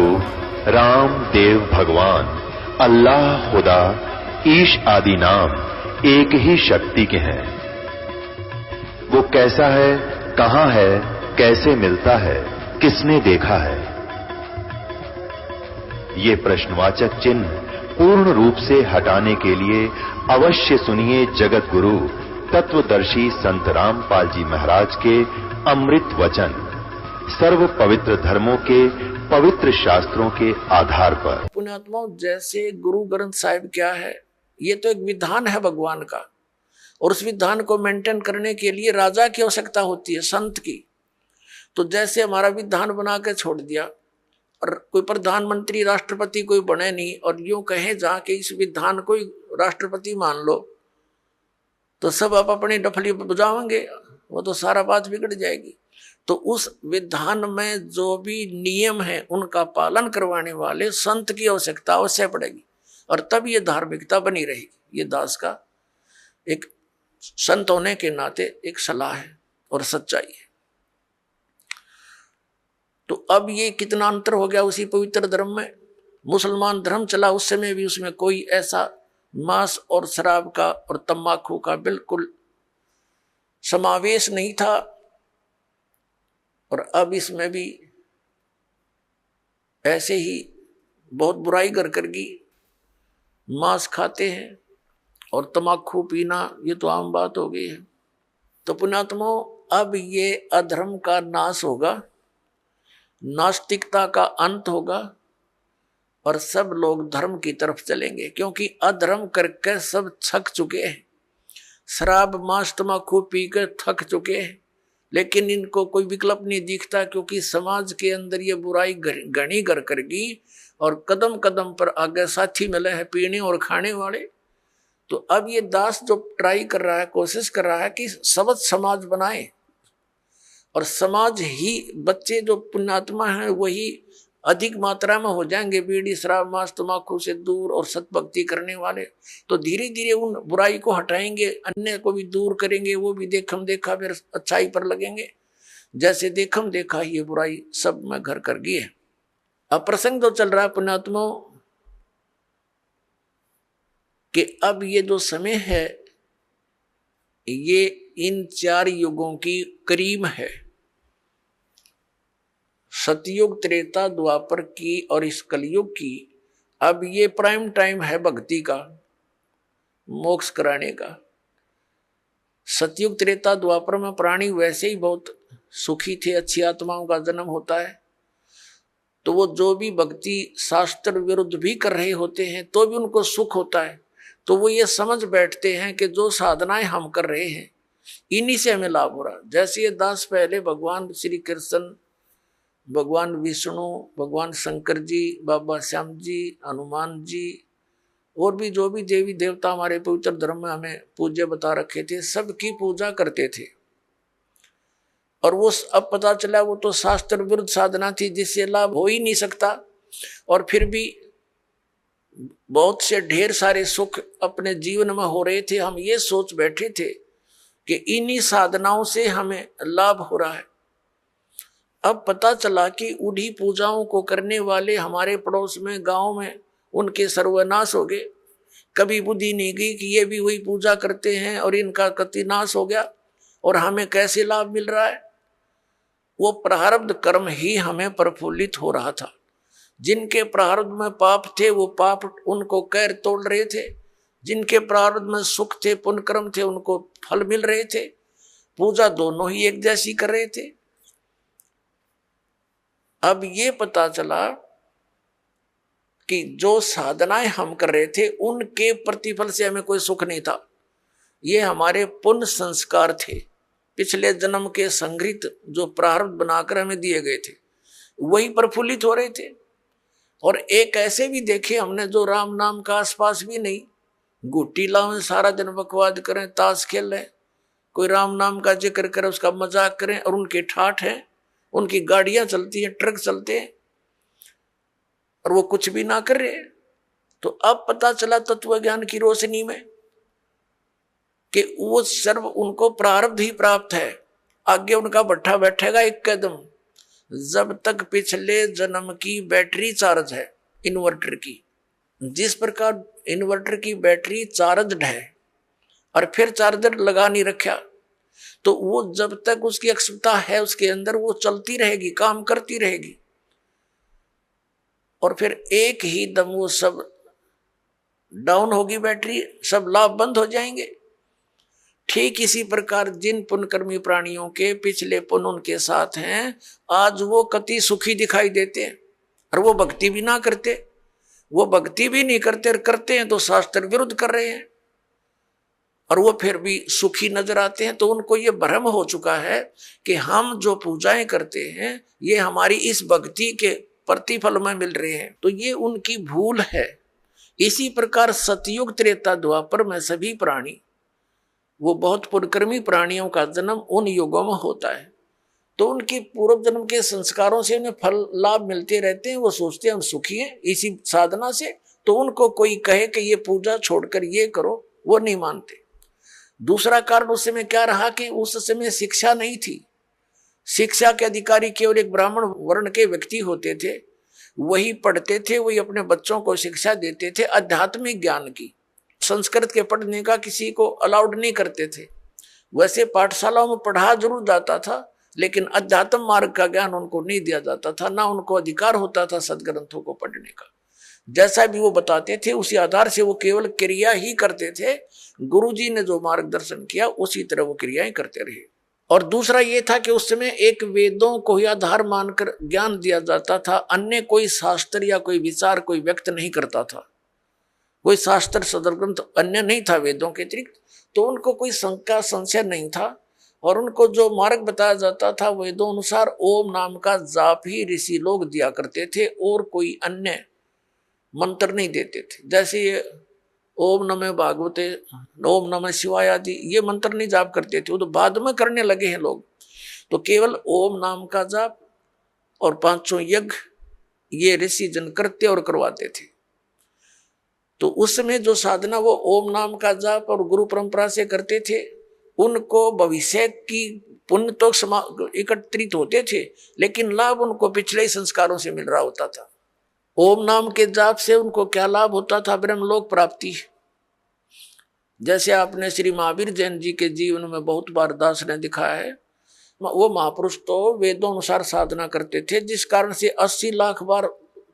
गुरु राम देव भगवान अल्लाह खुदा ईश आदि नाम एक ही शक्ति के हैं। वो कैसा है, कहां है, कैसे मिलता है, किसने देखा है? ये प्रश्नवाचक चिन्ह पूर्ण रूप से हटाने के लिए अवश्य सुनिए जगत गुरु तत्वदर्शी संत रामपाल जी महाराज के अमृत वचन सर्व पवित्र धर्मों के पवित्र शास्त्रों के आधार पर। पुण्यात्माओं, जैसे गुरु ग्रंथ साहिब क्या है, ये तो एक विधान है भगवान का, और उस विधान को मेंटेन करने के लिए राजा की आवश्यकता होती है, संत की। तो जैसे हमारा विधान बना के छोड़ दिया और कोई प्रधानमंत्री राष्ट्रपति कोई बने नहीं, और यूं कहे जाके इस विधान को राष्ट्रपति मान लो, तो सब आप अपनी डफली बजाओगे, वो तो सारा बात बिगड़ जाएगी। तो उस विधान में जो भी नियम है उनका पालन करवाने वाले संत की आवश्यकता अवश्य पड़ेगी, और तब ये धार्मिकता बनी रहेगी। ये दास का एक संत होने के नाते एक सलाह है और सच्चाई है। तो अब ये कितना अंतर हो गया उसी पवित्र धर्म में। मुसलमान धर्म चला उस समय भी उसमें कोई ऐसा मांस और शराब का और तंबाकू का बिल्कुल समावेश नहीं था, और अब इसमें भी ऐसे ही बहुत बुराई कर की मांस खाते हैं और तम्बाकू पीना, ये तो आम बात हो गई है। तो पुण्यात्माओं, अब ये अधर्म का नाश होगा, नास्तिकता का अंत होगा, और सब लोग धर्म की तरफ चलेंगे, क्योंकि अधर्म करके सब थक चुके हैं। शराब मांस तम्बाकू पी कर थक चुके हैं, लेकिन इनको कोई विकल्प नहीं दिखता, क्योंकि समाज के अंदर ये बुराई घनी करगी, और कदम कदम पर आगे साथी मिले हैं पीने और खाने वाले। तो अब ये दास जो ट्राई कर रहा है, कोशिश कर रहा है कि सबद समाज बनाए, और समाज ही बच्चे जो पुण्यात्मा हैं वही अधिक मात्रा में हो जाएंगे बीड़ी शराब मांस तम्बाकू से दूर और सतभक्ति करने वाले। तो धीरे धीरे उन बुराई को हटाएंगे, अन्य को भी दूर करेंगे, वो भी देखम देखा फिर अच्छाई पर लगेंगे। जैसे देखम देखा ये बुराई सब में घर कर गई है। अब प्रसंग जो चल रहा है पुण्यात्माओं कि अब ये जो समय है ये इन 4 युगों की करीब है, सतयुग त्रेता द्वापर की और इस कलयुग की। अब ये प्राइम टाइम है भक्ति का, मोक्ष कराने का। सतयुग त्रेता द्वापर में प्राणी वैसे ही बहुत सुखी थे, अच्छी आत्माओं का जन्म होता है, तो वो जो भी भक्ति शास्त्र विरुद्ध भी कर रहे होते हैं तो भी उनको सुख होता है। तो वो ये समझ बैठते हैं कि जो साधनाएं हम कर रहे हैं इन्हीं से हमें लाभ हो रहा। जैसे ये दास पहले भगवान श्री कृष्ण, भगवान विष्णु, भगवान शंकर जी, बाबा श्याम जी, हनुमान जी, और भी जो भी देवी देवता हमारे पवित्र धर्म में हमें पूज्य बता रखे थे, सबकी पूजा करते थे। और वो अब पता चला वो तो शास्त्र विरुद्ध साधना थी जिससे लाभ हो ही नहीं सकता, और फिर भी बहुत से ढेर सारे सुख अपने जीवन में हो रहे थे। हम ये सोच बैठे थे कि इन्हीं साधनाओं से हमें लाभ हो रहा है। अब पता चला कि उन्हीं पूजाओं को करने वाले हमारे पड़ोस में गांव में उनके सर्वनाश हो गए। कभी बुद्धि नहीं गई कि ये भी वही पूजा करते हैं और इनका कति नाश हो गया, और हमें कैसे लाभ मिल रहा है। वो प्रारब्ध कर्म ही हमें प्रफुल्लित हो रहा था। जिनके प्रारब्ध में पाप थे वो पाप उनको कैर तोड़ रहे थे, जिनके प्रारब्ध में सुख थे पुण्य कर्म थे उनको फल मिल रहे थे। पूजा दोनों ही एक जैसी कर रहे थे। अब ये पता चला कि जो साधनाएं हम कर रहे थे उनके प्रतिफल से हमें कोई सुख नहीं था। ये हमारे पुण्य संस्कार थे, पिछले जन्म के संग्रहित जो प्रारब्ध बनाकर हमें दिए गए थे वही प्रफुल्लित हो रहे थे। और एक ऐसे भी देखे हमने जो राम नाम का आसपास भी नहीं, गुट्टी लाओ सारा दिन बकवाद करें, ताश खेल रहे, कोई राम नाम का जिक्र करे उसका मजाक करें, और उनके ठाठ हैं, उनकी गाड़ियां चलती हैं, ट्रक चलते हैं, और वो कुछ भी ना कर रहे। तो अब पता चला तत्व ज्ञान की रोशनी में कि वो सर्व उनको प्रारब्ध ही प्राप्त है। आगे उनका भट्ठा बैठेगा एक कदम, जब तक पिछले जन्म की बैटरी चार्ज है इन्वर्टर की, जिस प्रकार इन्वर्टर की बैटरी चार्जड है और फिर चार्जर लगा नहीं रखा, तो वो जब तक उसकी अक्षमता है उसके अंदर वो चलती रहेगी, काम करती रहेगी, और फिर एक ही दम वो सब डाउन होगी बैटरी, सब लाभ बंद हो जाएंगे। ठीक इसी प्रकार जिन पुण्यकर्मी प्राणियों के पिछले पुण्य उनके साथ हैं, आज वो कति सुखी दिखाई देते हैं और वो भक्ति भी ना करते, वो भक्ति भी नहीं करते और करते हैं तो शास्त्र विरुद्ध कर रहे हैं, और वो फिर भी सुखी नजर आते हैं। तो उनको ये भ्रम हो चुका है कि हम जो पूजाएं करते हैं ये हमारी इस भक्ति के प्रतिफल में मिल रहे हैं, तो ये उनकी भूल है। इसी प्रकार सतयुग त्रेता द्वापर में सभी प्राणी, वो बहुत पुण्यकर्मी प्राणियों का जन्म उन युगों में होता है, तो उनके पूर्व जन्म के संस्कारों से उन्हें फल लाभ मिलते रहते हैं। वो सोचते हैं हम सुखी हैं इसी साधना से, तो उनको कोई कहे कि ये पूजा छोड़कर ये करो, वो नहीं मानते। दूसरा कारण उस समय क्या रहा कि उस समय शिक्षा नहीं थी। शिक्षा के अधिकारी केवल एक ब्राह्मण वर्ण के व्यक्ति होते थे, वही पढ़ते थे, वही अपने बच्चों को शिक्षा देते थे आध्यात्मिक ज्ञान की। संस्कृत के पढ़ने का किसी को अलाउड नहीं करते थे। वैसे पाठशालाओं में पढ़ा जरूर जाता था, लेकिन अध्यात्म मार्ग का ज्ञान उनको नहीं दिया जाता था, ना उनको अधिकार होता था सदग्रंथों को पढ़ने का। जैसा भी वो बताते थे उसी आधार से वो केवल क्रिया ही करते थे। गुरुजी ने जो मार्गदर्शन किया उसी तरह वो क्रियाएं करते रहे। और दूसरा ये था कि उस समय एक वेदों को ही आधार मानकर ज्ञान दिया जाता था, अन्य कोई शास्त्र या कोई विचार कोई व्यक्त नहीं करता था। कोई शास्त्र सदग्रंथ अन्य नहीं था वेदों के अतिरिक्त, तो उनको कोई शंका संशय नहीं था। और उनको जो मार्ग बताया जाता था वेदों अनुसार ओम नाम का जाप ही ऋषि लोग दिया करते थे, और कोई अन्य मंत्र नहीं देते थे। जैसे ये ओम नमः भागवते, ओम नमः शिवाय आदि ये मंत्र नहीं जाप करते थे, वो तो बाद में करने लगे हैं लोग। तो केवल ओम नाम का जाप और 500 यज्ञ ये ऋषि जन करते और करवाते थे। तो उस समय जो साधना वो ओम नाम का जाप और गुरु परंपरा से करते थे, उनको भविष्य की पुण्य तो एकत्रित होते थे, लेकिन लाभ उनको पिछले संस्कारों से मिल रहा होता था। ओम नाम के जाप से उनको क्या लाभ होता था? ब्रह्मलोक प्राप्ति। जैसे आपने श्री महावीर जैन जी के जीवन में बहुत बार दास ने दिखाया है, वो महापुरुष तो वेदों अनुसार साधना करते थे, जिस कारण से 80 लाख बार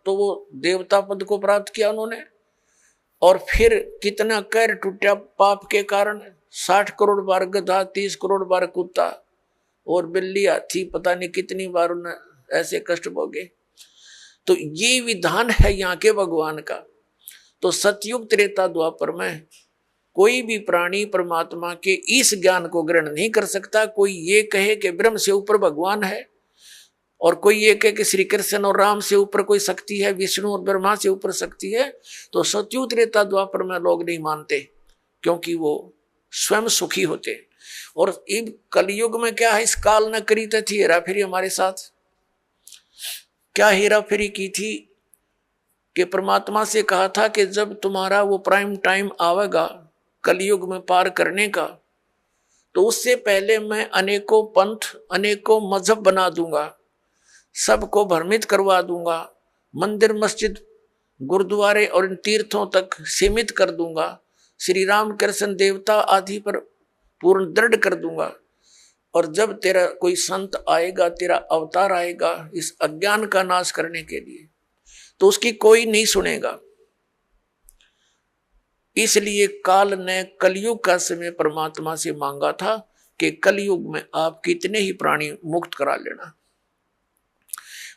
तो वो देवता पद को प्राप्त किया उन्होंने। और फिर कितना कैर टूटा पाप के कारण, 60 करोड़ बार गधा, 30 करोड़ बार कुत्ता और बिल्ली हाथी, पता नहीं कितनी बार उन्हें ऐसे कष्ट भोगे। तो ये विधान है यहाँ के भगवान का। तो सतयुग त्रेता द्वापर में कोई भी प्राणी परमात्मा के इस ज्ञान को ग्रहण नहीं कर सकता। कोई ये कहे कि ब्रह्म से ऊपर भगवान है, और कोई ये कहे कि श्री कृष्ण और राम से ऊपर कोई शक्ति है, विष्णु और ब्रह्मा से ऊपर शक्ति है, तो सतयुग त्रेता द्वापर में लोग नहीं मानते, क्योंकि वो स्वयं सुखी होते। और इन कलयुग में क्या है, इस काल न करी थी हेरा फेरी हमारे साथ। क्या हेरा फेरी की थी कि परमात्मा से कहा था कि जब तुम्हारा वो प्राइम टाइम आवेगा कलयुग में पार करने का, तो उससे पहले मैं अनेकों पंथ अनेकों मजहब बना दूंगा, सबको भ्रमित करवा दूंगा, मंदिर मस्जिद गुरुद्वारे और इन तीर्थों तक सीमित कर दूंगा, श्री राम कृष्ण देवता आदि पर पूर्ण दृढ़ कर दूंगा। और जब तेरा कोई संत आएगा, तेरा अवतार आएगा इस अज्ञान का नाश करने के लिए, तो उसकी कोई नहीं सुनेगा। इसलिए काल ने कलयुग का समय परमात्मा से मांगा था कि कलयुग में आप कितने ही प्राणी मुक्त करा लेना।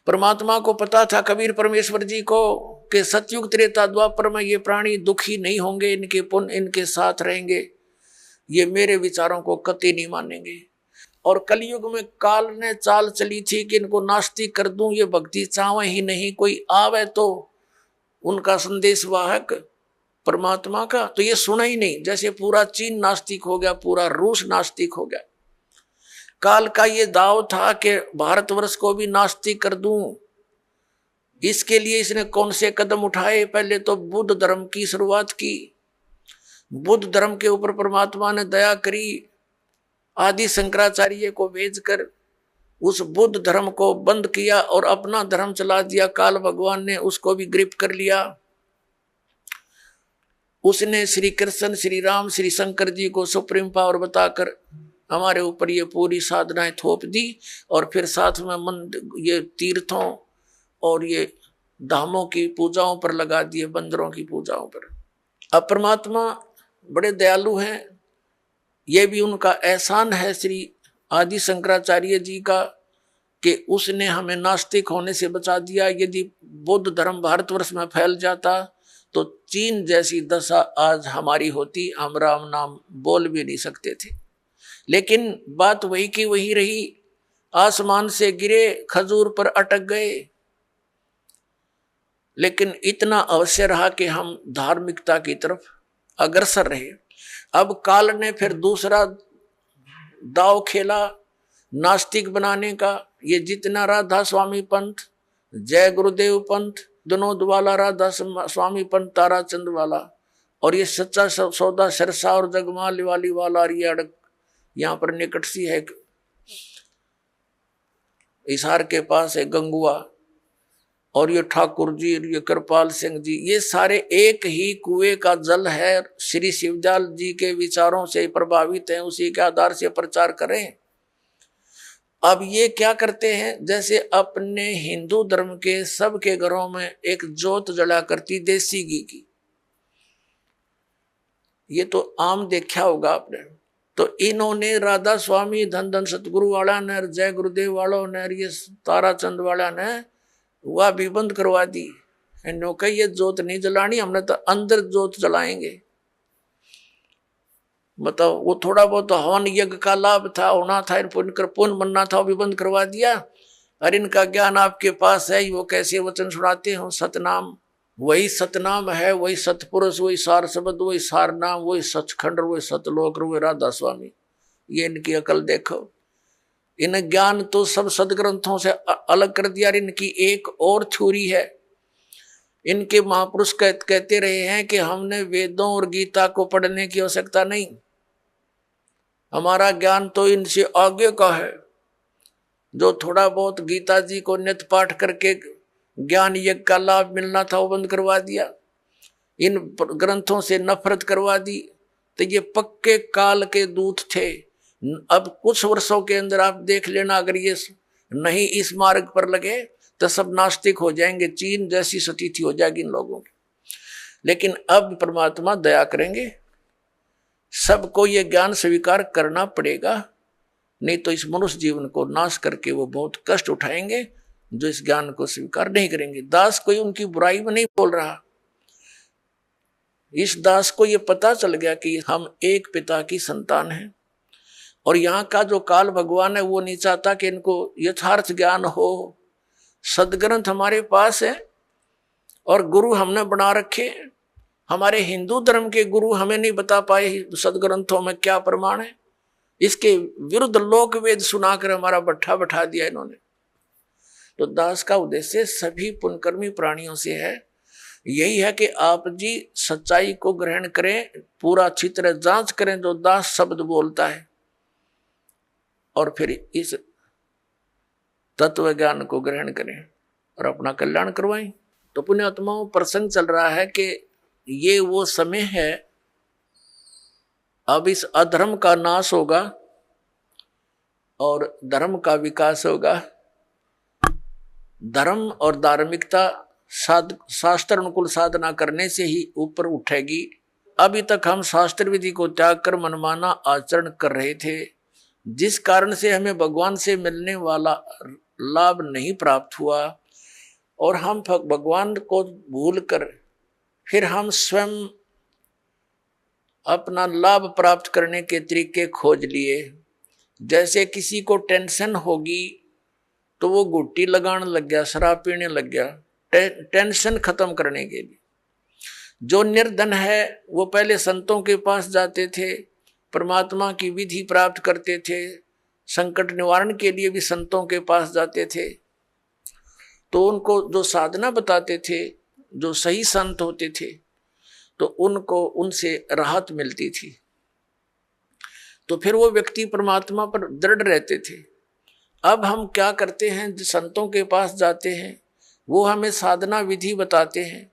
परमात्मा को पता था, कबीर परमेश्वर जी को, कि सतयुग त्रेता द्वापर में ये प्राणी दुखी नहीं होंगे, इनके पुण्य इनके साथ रहेंगे, ये मेरे विचारों को कतई नहीं मानेंगे। और कलयुग में काल ने चाल चली थी कि इनको नास्तिक कर दूं, ये भक्ति चाहे ही नहीं, कोई आवे तो उनका संदेश वाहक परमात्मा का, तो ये सुना ही नहीं। जैसे पूरा चीन नास्तिक हो गया, पूरा रूस नास्तिक हो गया। काल का ये दाव था कि भारतवर्ष को भी नास्तिक कर दूं। इसके लिए इसने कौन से कदम उठाए? पहले तो बुद्ध धर्म की शुरुआत की। बुद्ध धर्म के ऊपर परमात्मा ने दया करी, आदि शंकराचार्य को भेजकर उस बुद्ध धर्म को बंद किया और अपना धर्म चला दिया। काल भगवान ने उसको भी ग्रिप कर लिया। उसने श्री कृष्ण, श्री राम, श्री शंकर जी को सुप्रीम पावर बताकर हमारे ऊपर ये पूरी साधनाएं थोप दी और फिर साथ में ये तीर्थों और ये धामों की पूजाओं पर लगा दिए, बंदरों की पूजाओं पर। अब परमात्मा बड़े दयालु हैं, ये भी उनका एहसान है श्री आदि शंकराचार्य जी का कि उसने हमें नास्तिक होने से बचा दिया। यदि बौद्ध धर्म भारतवर्ष में फैल जाता तो चीन जैसी दशा आज हमारी होती, हम राम नाम बोल भी नहीं सकते थे। लेकिन बात वही की वही रही, आसमान से गिरे, खजूर पर अटक गए। लेकिन इतना अवश्य रहा कि हम धार्मिकता की तरफ अग्रसर रहे। अब काल ने फिर दूसरा दाव खेला नास्तिक बनाने का। ये जितना राधा स्वामी पंथ, जय गुरुदेव पंथ, विनोद वाला, राधा स्वामी पंथ, ताराचंद वाला, और ये सच्चा सौदा सिरसा और जगमाल वाली वाला, और ये अड़क यहाँ पर निकट सी है हिसार के पास है गंगुआ, और ये ठाकुर जी, ये कृपाल सिंह जी, ये सारे एक ही कुएं का जल है। श्री शिवजाल जी के विचारों से प्रभावित हैं, उसी के आधार से प्रचार करें। अब ये क्या करते हैं, जैसे अपने हिंदू धर्म के सबके घरों में एक जोत जला करती देसी घी की, ये तो आम देखा होगा आपने। तो इन्होंने राधा स्वामी, धन धन सतगुरु वाला ने, जय गुरुदेव वालों ने, ये ताराचंद वाला ने वह भी बंद करवा दी। इन्होंने कहा ये जोत नहीं जलानी, हमने तो अंदर जोत जलाएंगे। बताओ, वो थोड़ा बहुत हवन यज्ञ का लाभ था, होना था, पुण्य बनना था, वो भी बंद करवा दिया। और इनका ज्ञान आपके पास है, वो कैसे वचन सुनाते हो, सतनाम, वही सतनाम है, वही सतपुरुष, वही सार शब्द, वही सार नाम, वही सचखंड, वही सतलोक, वही राधा स्वामी। ये इनकी अकल देखो। इन ज्ञान तो सब सदग्रंथों से अलग कर दिया। इनकी एक और थ्योरी है। इनके महापुरुष कहते रहे हैं कि हमने वेदों और गीता को पढ़ने की आवश्यकता नहीं, हमारा ज्ञान तो इनसे आगे का है। जो थोड़ा बहुत गीता जी को नित्य पाठ करके ज्ञान यज्ञ का लाभ मिलना था, वो बंद करवा दिया, इन ग्रंथों से नफरत करवा दी। तो ये पक्के काल के दूत थे। अब कुछ वर्षों के अंदर आप देख लेना, अगर ये नहीं इस मार्ग पर लगे तो सब नास्तिक हो जाएंगे, चीन जैसी स्थिति हो जाएगी इन लोगों की। लेकिन अब परमात्मा दया करेंगे, सबको ये ज्ञान स्वीकार करना पड़ेगा, नहीं तो इस मनुष्य जीवन को नाश करके वो बहुत कष्ट उठाएंगे जो इस ज्ञान को स्वीकार नहीं करेंगे। दास कोई उनकी बुराई में नहीं बोल रहा। इस दास को ये पता चल गया कि हम एक पिता की संतान हैं, और यहाँ का जो काल भगवान है वो नहीं चाहता कि इनको यथार्थ ज्ञान हो। सदग्रंथ हमारे पास है और गुरु हमने बना रखे। हमारे हिंदू धर्म के गुरु हमें नहीं बता पाए सदग्रंथों में क्या प्रमाण है, इसके विरुद्ध लोक वेद सुनाकर हमारा बट्ठा बैठा दिया इन्होंने। तो दास का उद्देश्य सभी पुण्यकर्मी प्राणियों से है, यही है कि आप जी सच्चाई को ग्रहण करें, पूरा अच्छी तरह जांच करें जो दास शब्द बोलता है, और फिर इस तत्व ज्ञान को ग्रहण करें और अपना कल्याण करवाएं। तो पुण्यात्माओं, प्रसंग चल रहा है कि ये वो समय है, अब इस अधर्म का नाश होगा और धर्म का विकास होगा। धर्म और धार्मिकता शास्त्र अनुकूल साधना करने से ही ऊपर उठेगी। अभी तक हम शास्त्र विधि को त्याग कर मनमाना आचरण कर रहे थे, जिस कारण से हमें भगवान से मिलने वाला लाभ नहीं प्राप्त हुआ, और हम भगवान को भूलकर फिर हम स्वयं अपना लाभ प्राप्त करने के तरीके खोज लिए। जैसे किसी को टेंशन होगी तो वो गुट्टी लगाने लग गया, शराब पीने लग गया, टेंशन खत्म करने के लिए। जो निर्धन है वो पहले संतों के पास जाते थे, परमात्मा की विधि प्राप्त करते थे, संकट निवारण के लिए भी संतों के पास जाते थे। तो उनको जो साधना बताते थे, जो सही संत होते थे, तो उनको उनसे राहत मिलती थी। तो फिर वो व्यक्ति परमात्मा पर दृढ़ रहते थे। अब हम क्या करते हैं, संतों के पास जाते हैं, वो हमें साधना विधि बताते हैं,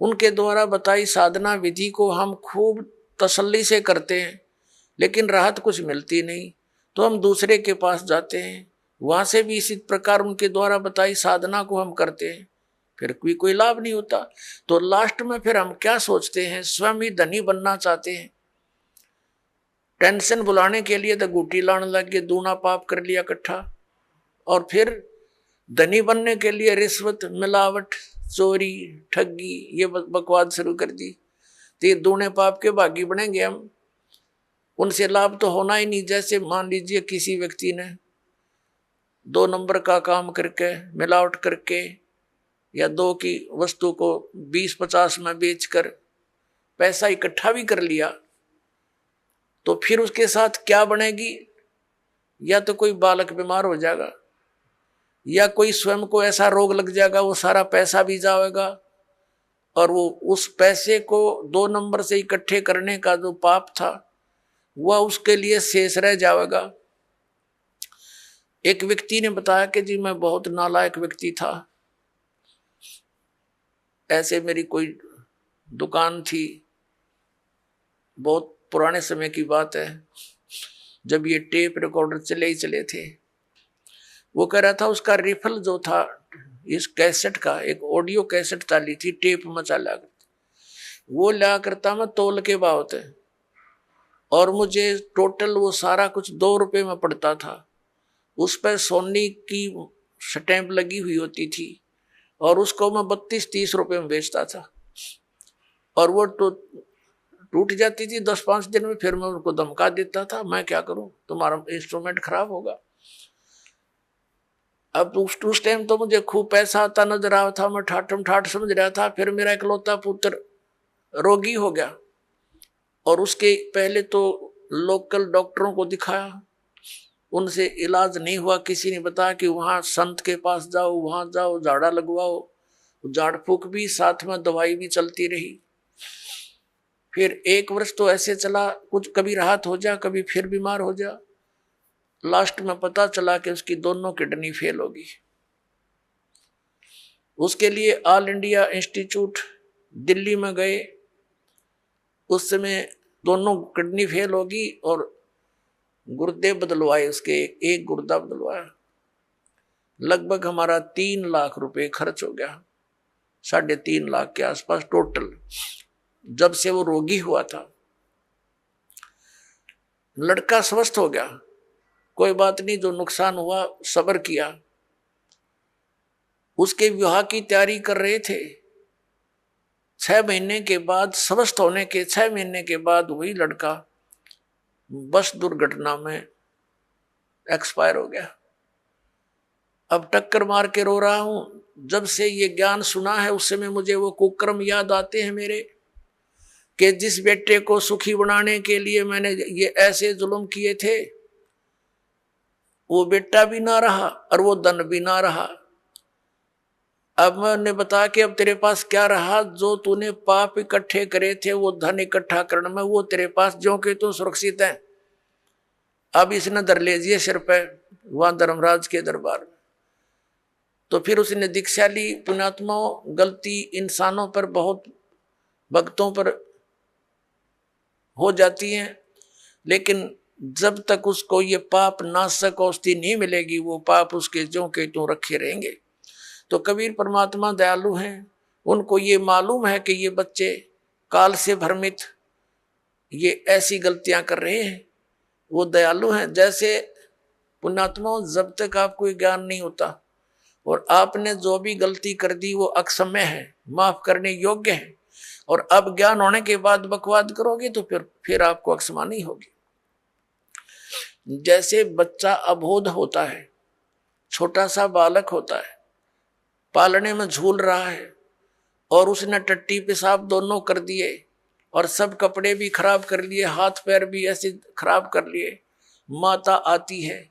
उनके द्वारा बताई साधना विधि को हम खूब तसल्ली से करते हैं, लेकिन राहत कुछ मिलती नहीं। तो हम दूसरे के पास जाते हैं, वहां से भी इसी प्रकार उनके द्वारा बताई साधना को हम करते हैं, फिर कोई लाभ नहीं होता। तो लास्ट में फिर हम क्या सोचते हैं, स्वयं ही धनी बनना चाहते हैं। टेंशन बुलाने के लिए तो गुटी लाने लग गए, दूना पाप कर लिया इकट्ठा, और फिर धनी बनने के लिए रिश्वत, मिलावट, चोरी, ठगी, ये बकवाद शुरू कर दी। तो ये दूने पाप के भागी बनेंगे हम, उनसे लाभ तो होना ही नहीं। जैसे मान लीजिए किसी व्यक्ति ने 2 नंबर का काम करके, मिलावट करके, या 2 की वस्तु को 20-50 में बेचकर पैसा इकट्ठा भी कर लिया, तो फिर उसके साथ क्या बनेगी? या तो कोई बालक बीमार हो जाएगा, या कोई स्वयं को ऐसा रोग लग जाएगा, वो सारा पैसा भी जाएगा, और वो उस पैसे को 2 नंबर से इकट्ठे करने का जो पाप था वह उसके लिए शेष रह जाएगा। एक व्यक्ति ने बताया कि जी मैं बहुत नालायक व्यक्ति था, ऐसे मेरी कोई दुकान थी, बहुत पुराने समय की बात है, जब ये टेप रिकॉर्डर चले ही चले थे। वो कह रहा था उसका रिफल जो था इस कैसेट का, एक ऑडियो कैसेट डाली थी, टेप में चला करती, वो ला करता मैं तोल के बावत है, और मुझे टोटल वो सारा कुछ 2 रुपए में पड़ता था। उस पर सोनी की स्टैंप लगी हुई होती थी, और उसको मैं 32-30 रुपए में बेचता था, और वो टूट जाती थी 10-5 दिन में। फिर मैं उनको धमका देता था, मैं क्या करूं, तुम्हारा इंस्ट्रूमेंट खराब होगा। अब उस टाइम तो मुझे खूब पैसा आता नजर आ था, मैं ठाठम ठाठ समझ रहा था। फिर मेरा इकलौता पुत्र रोगी हो गया, और उसके पहले तो लोकल डॉक्टरों को दिखाया, उनसे इलाज नहीं हुआ। किसी ने बताया कि वहाँ संत के पास जाओ, वहाँ जाओ, झाड़ा लगवाओ, झाड़ फूक भी साथ में दवाई भी चलती रही। फिर 1 वर्ष तो ऐसे चला, कुछ कभी राहत हो जा, कभी फिर बीमार हो जा। लास्ट में पता चला कि उसकी दोनों किडनी फेल होगी। उसके लिए ऑल इंडिया इंस्टीट्यूट दिल्ली में गए, उस समय दोनों किडनी फेल होगी, और गुर्दे बदलवाए, उसके एक गुर्दा बदलवाया। लगभग हमारा 3 लाख रुपए खर्च हो गया, 3.5 लाख के आसपास टोटल, जब से वो रोगी हुआ था। लड़का स्वस्थ हो गया, कोई बात नहीं, जो नुकसान हुआ सब्र किया। उसके विवाह की तैयारी कर रहे थे, 6 महीने के बाद, स्वस्थ होने के 6 महीने के बाद वही लड़का बस दुर्घटना में एक्सपायर हो गया। अब टक्कर मार के रो रहा हूं। जब से ये ज्ञान सुना है उस समय मुझे वो कुकर्म याद आते हैं मेरे, कि जिस बेटे को सुखी बनाने के लिए मैंने ये ऐसे जुल्म किए थे, वो बेटा भी ना रहा और वो धन भी ना रहा। अब मैंने बताया कि अब तेरे पास क्या रहा? जो तूने पाप इकट्ठे करे थे, वो धन इकट्ठा करने में, वो तेरे पास जो कि तू सुरक्षित है। अब इसने धर ले दिए सिर पे वहां धर्मराज के दरबार में। तो फिर उसने दीक्षा ली। पुण्यात्माओं, गलती इंसानों पर, बहुत भक्तों पर हो जाती है, लेकिन जब तक उसको ये पाप नाशक औषधि नहीं मिलेगी, वो पाप उसके ज्यों के त्यों रखे रहेंगे। तो कबीर परमात्मा दयालु हैं, उनको ये मालूम है कि ये बच्चे काल से भ्रमित ये ऐसी गलतियां कर रहे हैं, वो दयालु हैं। जैसे पुण्यात्माओं, जब तक आपको ये ज्ञान नहीं होता और आपने जो भी गलती कर दी वो अक्षम्य है, माफ करने योग्य है, और अब ज्ञान होने के बाद बकवाद करोगे तो फिर आपको अक्षमा नहीं होगी। जैसे बच्चा अबोध होता है, छोटा सा बालक होता है, पालने में झूल रहा है, और उसने टट्टी पेशाब दोनों कर दिए और सब कपड़े भी खराब कर लिए, हाथ पैर भी ऐसे खराब कर लिए। माता आती है,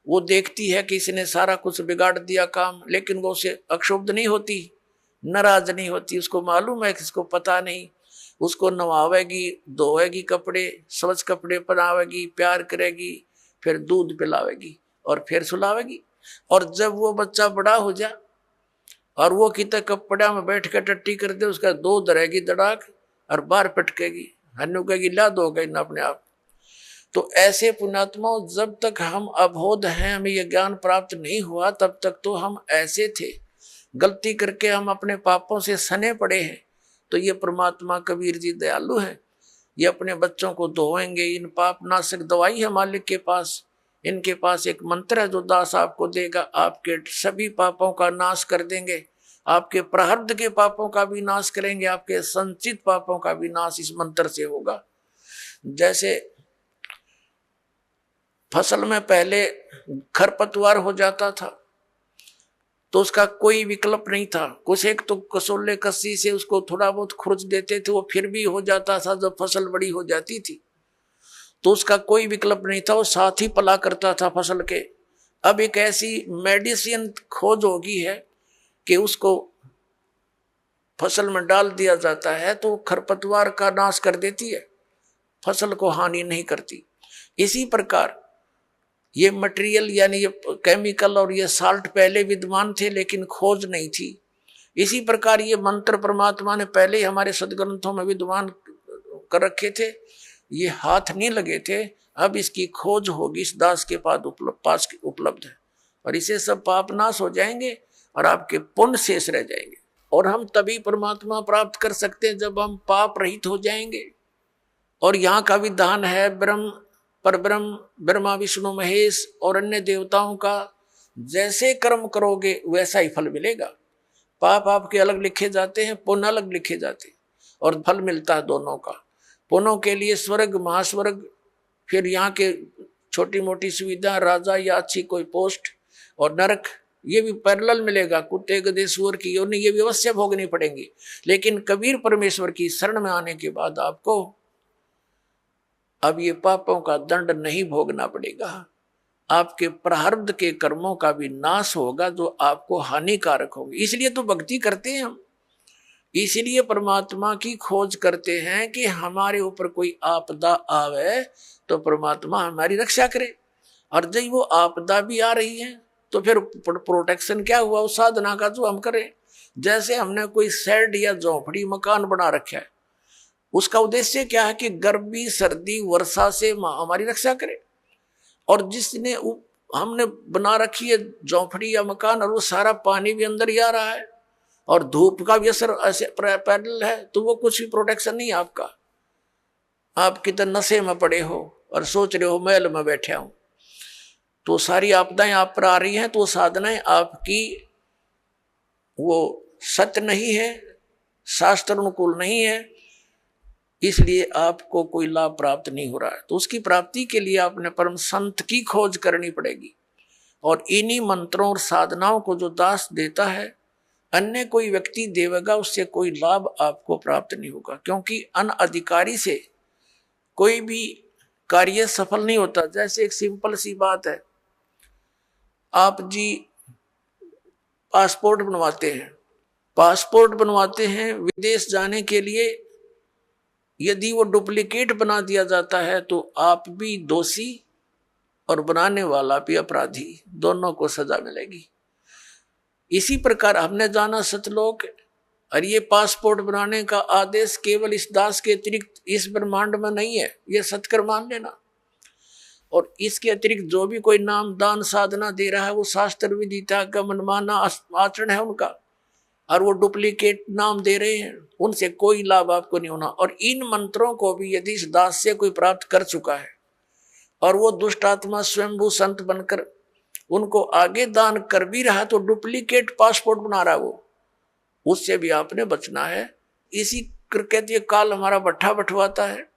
वो देखती है कि इसने सारा कुछ बिगाड़ दिया काम, लेकिन वो उसे अक्षुब्ध नहीं होती, नाराज नहीं होती। उसको मालूम है कि इसको पता नहीं। उसको नवावेगी, धोएगी कपड़े, स्वच्छ कपड़े पहनावेगी, प्यार करेगी, फिर दूध पिलावेगी। और फिर सुलावेगी। और जब वो बच्चा बड़ा हो जा और वो कितने कपड़ा में बैठ के टट्टी कर दे, उसका दो धरेगी दड़ाक और बाहर पटकेगी, हन्नू कहेगी ला दो गई ना अपने आप। तो ऐसे पुण्यात्माओं, जब तक हम अबोध हैं, हमें यह ज्ञान प्राप्त नहीं हुआ, तब तक तो हम ऐसे थे, गलती करके हम अपने पापों से सने पड़े हैं। तो ये परमात्मा कबीर जी दयालु हैं, ये अपने बच्चों को धोएंगे। इन पाप नाशक दवाई है मालिक के पास, इनके पास एक मंत्र है जो दास आपको देगा, आपके सभी पापों का नाश कर देंगे, आपके प्रारब्ध के पापों का भी नाश करेंगे, आपके संचित पापों का भी नाश इस मंत्र से होगा। जैसे फसल में पहले खरपतवार हो जाता था तो उसका कोई विकल्प नहीं था, कुछ एक तो कसोले कस्सी से उसको थोड़ा बहुत खुरच देते थे, वो फिर भी हो जाता था। जब फसल बड़ी हो जाती थी तो उसका कोई विकल्प नहीं था, वो साथ ही पला करता था फसल के। अब एक ऐसी मेडिसिन खोज होगी है कि उसको फसल में डाल दिया जाता है तो खरपतवार का नाश कर देती है, फसल को हानि नहीं करती। इसी प्रकार ये मटेरियल यानी ये केमिकल और ये साल्ट पहले विद्यमान थे लेकिन खोज नहीं थी। इसी प्रकार ये मंत्र परमात्मा ने पहले ही हमारे सदग्रंथों में विद्यमान कर रखे थे, ये हाथ नहीं लगे थे। अब इसकी खोज होगी, इस दास के पास उपलब्ध है, और इसे सब पाप नाश हो जाएंगे और आपके पुण्य शेष रह जाएंगे। और हम तभी परमात्मा प्राप्त कर सकते हैं जब हम पाप रहित हो जाएंगे। और यहाँ का विधान है ब्रह्म परब्रह्म ब्रह्मा विष्णु महेश और अन्य देवताओं का जैसे कर्म करोगे वैसा ही फल मिलेगा। पाप आपके अलग लिखे जाते हैं, पुण्य अलग लिखे जाते हैं, और फल मिलता है दोनों का। पुण्यों के लिए स्वर्ग महास्वर्ग, फिर यहाँ के छोटी मोटी सुविधा, राजा या अच्छी कोई पोस्ट, और नरक ये भी पैरेलल मिलेगा। कुत्ते गधे सूअर की योनि ये भी अवश्य भोगनी पड़ेंगी। लेकिन कबीर परमेश्वर की शरण में आने के बाद आपको अब ये पापों का दंड नहीं भोगना पड़ेगा, आपके प्रारब्ध के कर्मों का भी नाश होगा जो आपको हानिकारक होगी। इसलिए तो भक्ति करते हैं हम, इसलिए परमात्मा की खोज करते हैं कि हमारे ऊपर कोई आपदा आवे तो परमात्मा हमारी रक्षा करे। और जब वो आपदा भी आ रही है तो फिर प्रोटेक्शन क्या हुआ उस साधना का जो हम करें। जैसे हमने कोई शेड या झोपड़ी मकान बना रखा है, उसका उद्देश्य क्या है कि गर्मी सर्दी वर्षा से हमारी रक्षा करे। और जिसने हमने बना रखी है झोपड़ी या मकान और वो सारा पानी भी अंदर ही आ रहा है और धूप का भी असर ऐसे पैरेलल है, तो वो कुछ भी प्रोटेक्शन नहीं आपका। आप कितने नशे में पड़े हो और सोच रहे हो महल में बैठे हो, तो सारी आपदाएं आप पर आ रही हैं, तो साधनाएं आपकी वो सत्य नहीं है, शास्त्र अनुकूल नहीं है, इसलिए आपको कोई लाभ प्राप्त नहीं हो रहा है। तो उसकी प्राप्ति के लिए आपने परम संत की खोज करनी पड़ेगी। और इन्हीं मंत्रों और साधनाओं को जो दास देता है, अन्य कोई व्यक्ति देवेगा, उससे कोई लाभ आपको प्राप्त नहीं होगा। क्योंकि अनअधिकारी से कोई भी कार्य सफल नहीं होता। जैसे एक सिंपल सी बात है, आप जी पासपोर्ट बनवाते हैं विदेश जाने के लिए, यदि वो डुप्लीकेट बना दिया जाता है तो आप भी दोषी और बनाने वाला भी अपराधी, दोनों को सजा मिलेगी। इसी प्रकार हमने जाना सतलोक, और ये पासपोर्ट बनाने का आदेश केवल इस दास के अतिरिक्त इस ब्रह्मांड में नहीं है, ये सत्कर मान लेना। और इसके अतिरिक्त जो भी कोई नाम दान साधना दे रहा है वो शास्त्र विदिता का मनमाना आचरण है उनका, और वो डुप्लीकेट नाम दे रहे हैं, उनसे कोई लाभ आपको नहीं होना। और इन मंत्रों को भी यदि इस दास से कोई प्राप्त कर चुका है और वो दुष्ट आत्मा स्वयंभू संत बनकर उनको आगे दान कर भी रहा, तो डुप्लीकेट पासपोर्ट बना रहा है वो, उससे भी आपने बचना है। इसी कहते ये काल हमारा भट्ठा बंटवाता है,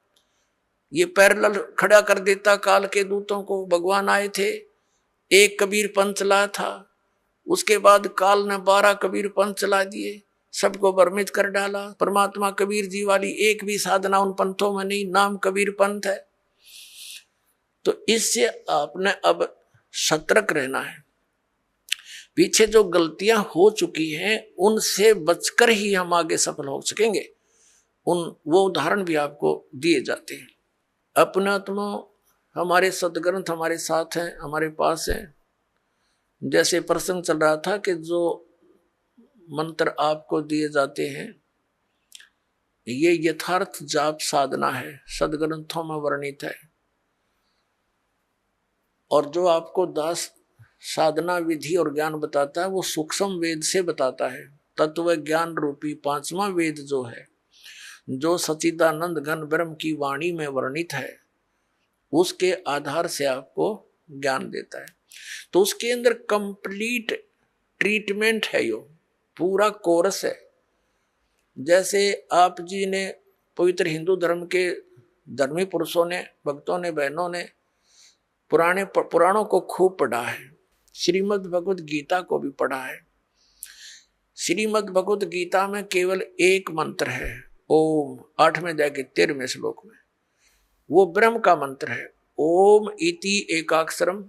ये पैरेलल खड़ा कर देता काल के दूतों को। भगवान आए थे, एक कबीर पंथ चला था, उसके बाद काल ने 12 कबीर पंथ चला दिए, सबको भ्रमित कर डाला। परमात्मा कबीर जी वाली एक भी साधना उन पंथों में नहीं, नाम कबीर पंथ है। तो इससे आपने अब सतर्क रहना है। पीछे जो गलतियां हो चुकी हैं उनसे बचकर ही हम आगे सफल हो सकेंगे। वो उदाहरण भी आपको दिए जाते हैं। अपनात्मा हमारे सदग्रंथ हमारे साथ हैं, हमारे पास हैं। जैसे प्रसंग चल रहा था कि जो मंत्र आपको दिए जाते हैं ये यथार्थ जाप साधना है, सदग्रंथों में वर्णित है। और जो आपको दास साधना विधि और ज्ञान बताता है वो सूक्ष्म वेद से बताता है। तत्व ज्ञान रूपी पांचवा वेद जो है, जो सच्चिदानंद घन ब्रह्म की वाणी में वर्णित है, उसके आधार से आपको ज्ञान देता है। तो उसके अंदर कंप्लीट ट्रीटमेंट है, यो पूरा कोर्स है। जैसे आप जी ने पवित्र हिंदू धर्म के धर्मी पुरुषों ने, भक्तों ने, बहनों ने पुराणों को खूब पढ़ा है, श्रीमद् भगवत गीता को भी पढ़ा है। श्रीमद् भगवत गीता में केवल एक मंत्र है, ओम, 8वें अध्याय के 13वें श्लोक में, वो ब्रह्म का मंत्र है। ओम इति एकाक्षरम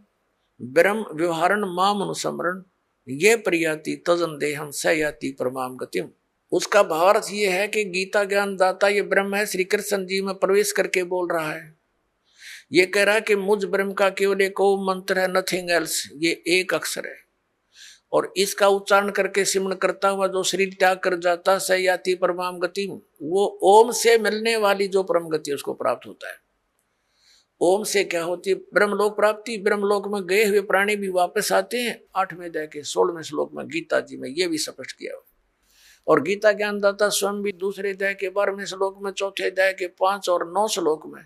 ब्रह्म व्यवहारण माम अनुस्मरण ये प्रयाति तजन देहम स याति परमाम गतिम। उसका भावार्थ ये है कि गीता ज्ञान दाता ये ब्रह्म है, श्री कृष्ण जी में प्रवेश करके बोल रहा है। ये कह रहा है कि मुझ ब्रह्म का केवल एक ओम मंत्र है, नथिंग एल्स, ये एक अक्षर है। और इसका उच्चारण करके सिमरण करता हुआ जो शरीर त्याग कर जाता स याति परमाम गति, वो ओम से मिलने वाली जो परम गति उसको प्राप्त होता है। ओम से क्या होती है? ब्रह्मलोक प्राप्ति। ब्रह्मलोक में गए हुए प्राणी भी वापस आते हैं। 8वें अध्याय के 16वें श्लोक में गीता जी में ये भी स्पष्ट किया। और गीता ज्ञानदाता स्वयं भी दूसरे अध्याय के 12वें श्लोक में, चौथे अध्याय के 5 और 9 श्लोक में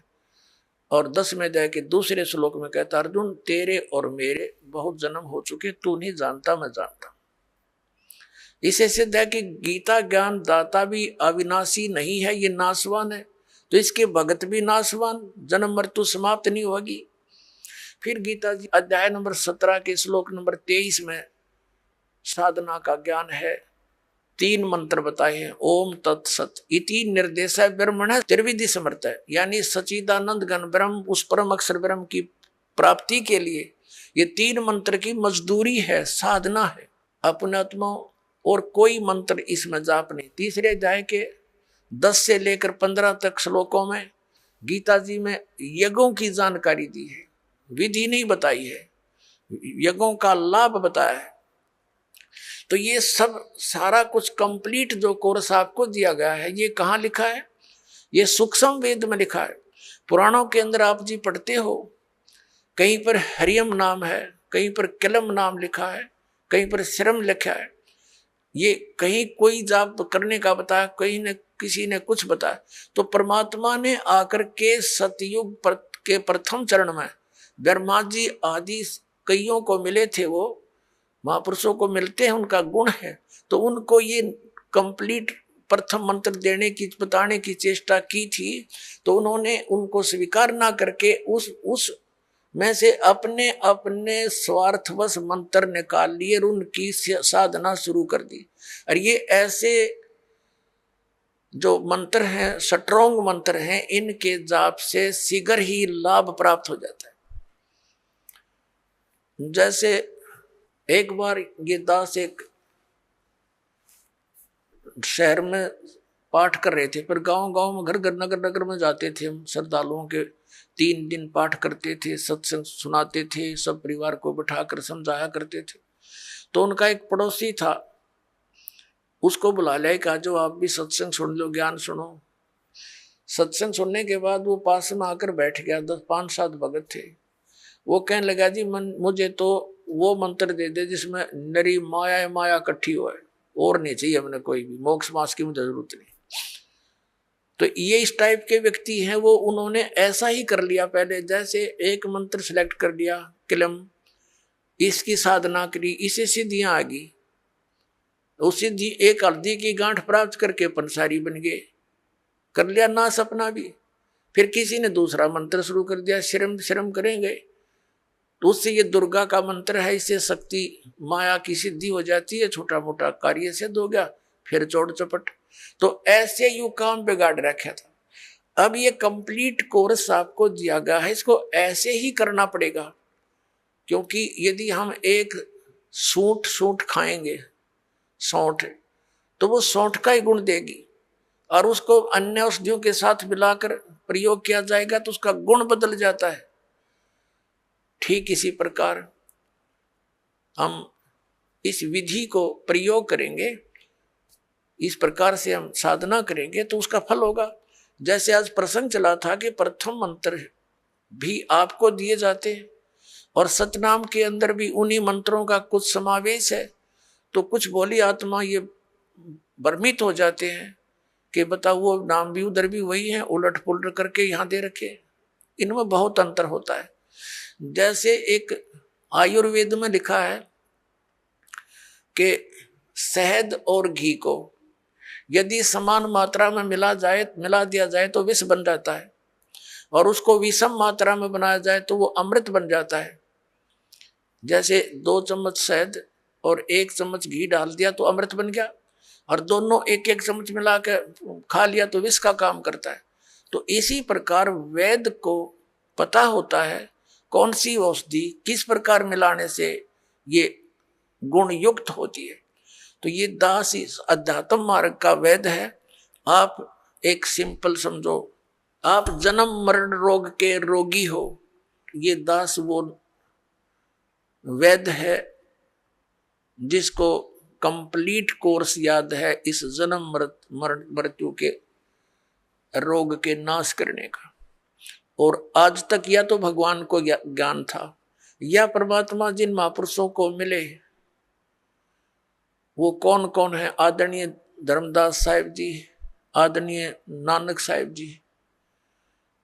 और 10वें अध्याय के दूसरे श्लोक में कहता, अर्जुन तेरे और मेरे बहुत जन्म हो चुके, तू नहीं जानता मैं जानता। इसे सिद्ध है कि गीता ज्ञान दाता भी अविनाशी नहीं है, ये नाशवान है। तो इसके भगत भी नाशवान, जन्म मृत्यु समाप्त नहीं होगी। फिर गीता जी अध्याय नंबर 17 के श्लोक नंबर 23 में साधना का ज्ञान है। 3 मंत्र बताए हैं, ओम तत्सत इति निर्देश ब्रह्मण त्रिविधि समर्थ है, यानी सच्चिदानंद घन ब्रह्म, उस परम अक्षर ब्रह्म की प्राप्ति के लिए ये 3 मंत्र की मजदूरी है, साधना है। अपने आत्मा और कोई मंत्र इसमें जाप नहीं। तीसरे अध्याय के 10 से लेकर 15 तक श्लोकों में गीता जी में यज्ञों की जानकारी दी है, विधि नहीं बताई है, यज्ञों का लाभ बताया है। तो ये सब सारा कुछ कंप्लीट जो कोर्स आपको दिया गया है, ये कहाँ लिखा है? ये सूक्ष्म वेद में लिखा है। पुराणों के अंदर आप जी पढ़ते हो, कहीं पर हरियम नाम है, कहीं पर किलम नाम लिखा है, कहीं पर श्रम लिखा है। ये कहीं कोई जाप करने का बताया, कहीं ने किसी ने कुछ बताया। तो परमात्मा ने आकर के सतयुग के प्रथम चरण में ब्रह्मा जी आदि कईयों को मिले थे, वो महापुरुषों को मिलते हैं, उनका गुण है। तो उनको ये कंप्लीट प्रथम मंत्र देने की, बताने की चेष्टा की थी। तो उन्होंने उनको स्वीकार ना करके उस में से अपने अपने स्वार्थवश मंत्र निकाल लिए और उनकी साधना शुरू कर दी। और ये ऐसे जो मंत्र हैं, स्ट्रॉन्ग मंत्र हैं, इनके जाप से शीघ्र ही लाभ प्राप्त हो जाता है। जैसे एक बार ये दास एक शहर में पाठ कर रहे थे, पर गांव गांव में, घर घर, नगर नगर में जाते थे हम, श्रद्धालुओं के 3 दिन पाठ करते थे, सत्संग सुनाते थे, सब परिवार को बिठाकर समझाया करते थे। तो उनका एक पड़ोसी था, उसको बुला लिया, कहा जो आप भी सत्संग सुन लो, ज्ञान सुनो। सत्संग सुनने के बाद वो पास में आकर बैठ गया। 5-7 भगत थे। वो कहने लगा, जी मुझे तो वो मंत्र दे दे जिसमें नरी माया माया इकट्ठी हो, और नहीं चाहिए हमने कोई भी, मोक्ष मास की मुझे जरूरत नहीं। तो ये इस टाइप के व्यक्ति हैं। वो उन्होंने ऐसा ही कर लिया पहले, जैसे एक मंत्र सिलेक्ट कर लिया, किलम, इसकी साधना करी, इसे सिद्धियां आ गई। उस सिद्धि एक हल्दी की गांठ प्राप्त करके पंसारी बन गए, कर लिया ना सपना भी। फिर किसी ने दूसरा मंत्र शुरू कर दिया, श्रम करेंगे, तो उससे ये दुर्गा का मंत्र है, इससे शक्ति माया की सिद्धि हो जाती है, छोटा मोटा कार्य सिद्ध हो गया, फिर चौड़ चपट। तो ऐसे यू काम बिगाड़ रखा था। अब ये कंप्लीट कोर्स आपको दिया गया है, इसको ऐसे ही करना पड़ेगा। क्योंकि यदि हम एक सूंठ खाएंगे, सौंठ, तो वो सौंठ का ही गुण देगी, और उसको अन्य औषधियों के साथ मिलाकर प्रयोग किया जाएगा तो उसका गुण बदल जाता है। ठीक इसी प्रकार हम इस विधि को प्रयोग करेंगे, इस प्रकार से हम साधना करेंगे तो उसका फल होगा। जैसे आज प्रसंग चला था कि प्रथम मंत्र भी आपको दिए जाते हैं और सतनाम के अंदर भी उन्हीं मंत्रों का कुछ समावेश है, तो कुछ भोली आत्मा ये भ्रमित हो जाते हैं कि बताओ वो नाम भी उधर भी वही है, उलट पुलट करके यहाँ दे रखे। इनमें बहुत अंतर होता है। जैसे एक आयुर्वेद में लिखा है कि शहद और घी को यदि समान मात्रा में मिला दिया जाए तो विष बन जाता है, और उसको विषम मात्रा में बनाया जाए तो वो अमृत बन जाता है। जैसे 2 चम्मच शहद और 1 चम्मच घी डाल दिया तो अमृत बन गया, और दोनों 1-1 चम्मच मिला के खा लिया तो विष का काम करता है। तो इसी प्रकार वेद को पता होता है कौन सी औषधि किस प्रकार मिलाने से ये गुण युक्त होती है। तो ये दास इस अध्यात्म मार्ग का वेद है। आप एक सिंपल समझो, आप जन्म मरण रोग के रोगी हो, ये दास वो वेद है जिसको कंप्लीट कोर्स याद है इस जन्म मरण मृत्यु के रोग के नाश करने का। और आज तक या तो भगवान को ज्ञान था या परमात्मा जिन महापुरुषों को मिले वो कौन कौन है, आदरणीय धर्मदास साहिब जी, आदरणीय नानक साहिब जी,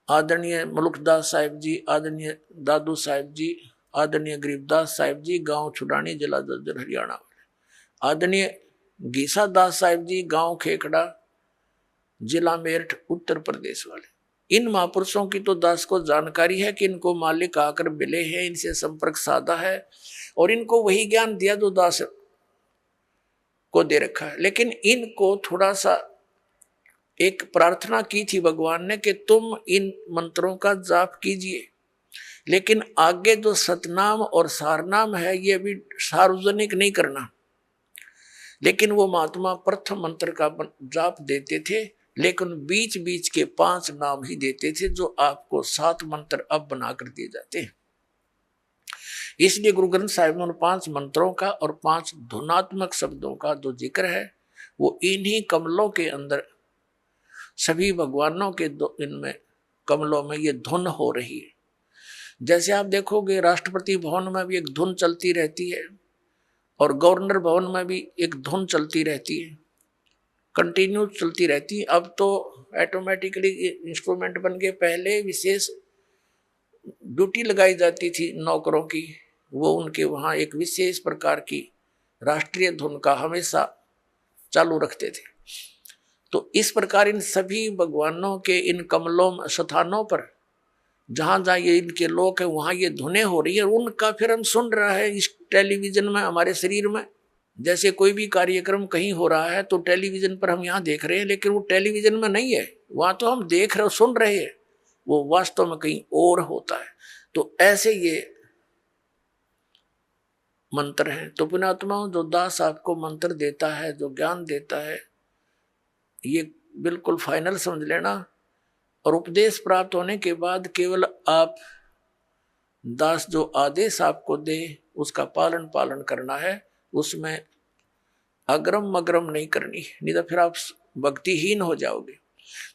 आदरणीय मुल्कदास साहिब जी, आदरणीय दादू साहिब जी, आदरणीय गरीबदास साहिब जी, गांव छुड़ानी जिला दद्दर हरियाणा वाले, आदरणीय गीसा दास साहिब जी, गांव खेकड़ा जिला मेरठ उत्तर प्रदेश वाले। इन महापुरुषों की तो दास को जानकारी है कि इनको मालिक आकर मिले हैं, इनसे संपर्क साधा है और इनको वही ज्ञान दिया जो दास को दे रखा है। लेकिन इनको थोड़ा सा एक प्रार्थना की थी भगवान ने कि तुम इन मंत्रों का जाप कीजिए, लेकिन आगे जो सतनाम और सारनाम है ये भी सार्वजनिक नहीं करना। लेकिन वो महात्मा प्रथम मंत्र का जाप देते थे, लेकिन बीच बीच के 5 नाम ही देते थे जो आपको 7 मंत्र अब बनाकर दिए जाते हैं। इसलिए गुरु ग्रंथ साहिब में 5 मंत्रों का और 5 धुनात्मक शब्दों का जो जिक्र है वो इन्हीं कमलों के अंदर सभी भगवानों के इनमें कमलों में ये धुन हो रही है। जैसे आप देखोगे राष्ट्रपति भवन में भी एक धुन चलती रहती है और गवर्नर भवन में भी एक धुन चलती रहती है, कंटिन्यू चलती रहती है। अब तो ऑटोमेटिकली इंस्ट्रूमेंट बन के, पहले विशेष ड्यूटी लगाई जाती थी नौकरों की, वो उनके वहाँ एक विशेष प्रकार की राष्ट्रीय धुन का हमेशा चालू रखते थे। तो इस प्रकार इन सभी भगवानों के इन कमलों स्थानों पर जहाँ जहाँ ये इनके लोक है वहाँ ये धुनें हो रही है, उनका फिर हम सुन रहा है इस टेलीविजन में हमारे शरीर में। जैसे कोई भी कार्यक्रम कहीं हो रहा है तो टेलीविजन पर हम यहाँ देख रहे हैं, लेकिन वो टेलीविजन में नहीं है, वहाँ तो हम देख रहे सुन रहे हैं, वो वास्तव में कहीं और होता है। तो ऐसे ये मंत्र हैं। तो पुण्यात्माओं, जो दास आपको मंत्र देता है, जो ज्ञान देता है, ये बिल्कुल फाइनल समझ लेना। और उपदेश प्राप्त होने के बाद केवल आप दास जो आदेश आपको दे उसका पालन करना है, उसमें अग्रम मग्रम नहीं करनी, नहीं तो फिर आप भक्तिहीन हो जाओगे।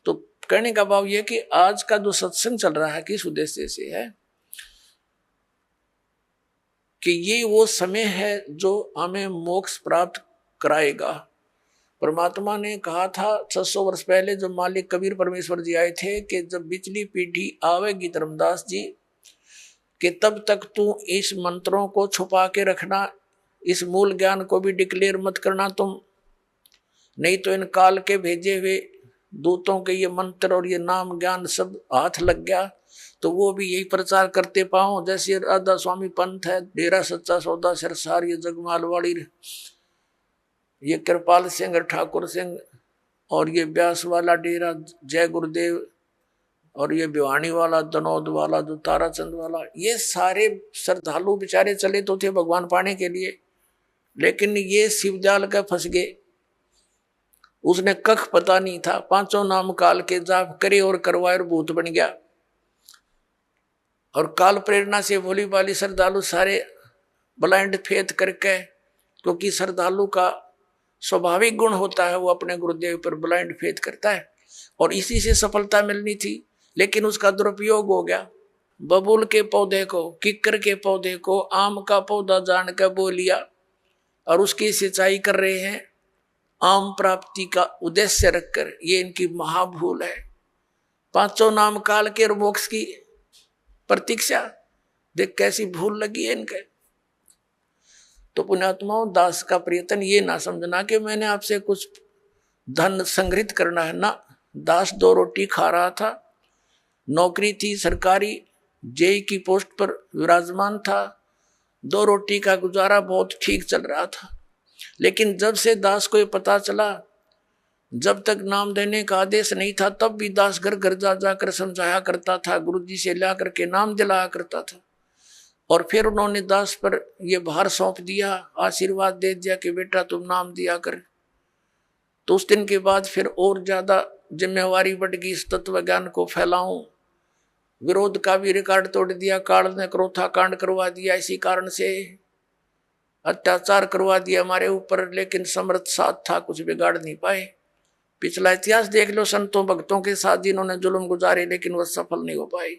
तो कहने का भाव यह कि आज का जो सत्संग चल रहा है किस उद्देश्य से है कि ये वो समय है जो हमें मोक्ष प्राप्त कराएगा। परमात्मा ने कहा था 600 वर्ष पहले जब मालिक कबीर परमेश्वर जी आए थे कि जब बिचली पीढ़ी आवेगी धर्मदास जी कि तब तक तू इस मंत्रों को छुपा के रखना, इस मूल ज्ञान को भी डिक्लेयर मत करना तुम, नहीं तो इन काल के भेजे हुए दूतों के ये मंत्र और ये नाम ज्ञान सब हाथ लग गया तो वो भी यही प्रचार करते पाओ। जैसे राधा स्वामी पंथ है, डेरा सच्चा सौदा सिरसार, ये जगमालवाड़ी, ये कृपाल सिंह ठाकुर सिंह, और ये ब्यास वाला डेरा जय गुरुदेव, और ये भिवानी वाला दनौद वाला जो ताराचंद वाला, ये सारे श्रद्धालु बेचारे चले तो थे भगवान पाने के लिए, लेकिन ये शिवजाल का फंस गए। उसने कख पता नहीं था, 5 नाम काल के जाप करे और करवाए और भूत बन गया। और काल प्रेरणा से भोली भाली श्रद्धालु सारे ब्लाइंड फेथ करके, क्योंकि श्रद्धालु का स्वाभाविक गुण होता है वो अपने गुरुदेव पर ब्लाइंड फेथ करता है, और इसी से सफलता मिलनी थी, लेकिन उसका दुरुपयोग हो गया। बबूल के पौधे को, किक्कर के पौधे को आम का पौधा जान कर बो लिया और उसकी सिंचाई कर रहे हैं आम प्राप्ति का उद्देश्य रखकर। ये इनकी महाभूल है। पांचों नाम काल के और मोक्ष की प्रतीक्षा, देख कैसी भूल लगी है इनके। तो पुण्यात्माओं, दास का प्रयत्न ये ना समझना कि मैंने आपसे कुछ धन संग्रहित करना है ना। दास 2 रोटी खा रहा था, नौकरी थी सरकारी, जेई की पोस्ट पर विराजमान था, 2 रोटी का गुजारा बहुत ठीक चल रहा था। लेकिन जब से दास को ये पता चला, जब तक नाम देने का आदेश नहीं था तब भी दास घर घर जा जाकर समझाया करता था, गुरुजी से ला करके नाम दिलाया करता था। और फिर उन्होंने दास पर यह भार सौंप दिया, आशीर्वाद दे दिया कि बेटा तुम नाम दिया कर। तो उस दिन के बाद फिर और ज्यादा जिम्मेवारी बढ़ गई, इस तत्व ज्ञान को फैलाऊं। विरोध का भी रिकॉर्ड तोड़ दिया, काल ने क्रोथा कांड करवा दिया, इसी कारण से अत्याचार करवा दिया हमारे ऊपर, लेकिन समर्थ साथ था, कुछ बिगाड़ नहीं पाए। पिछला इतिहास देख लो, संतों भक्तों के साथ जिन्होंने जुल्म गुजारे लेकिन वह सफल नहीं हो पाए,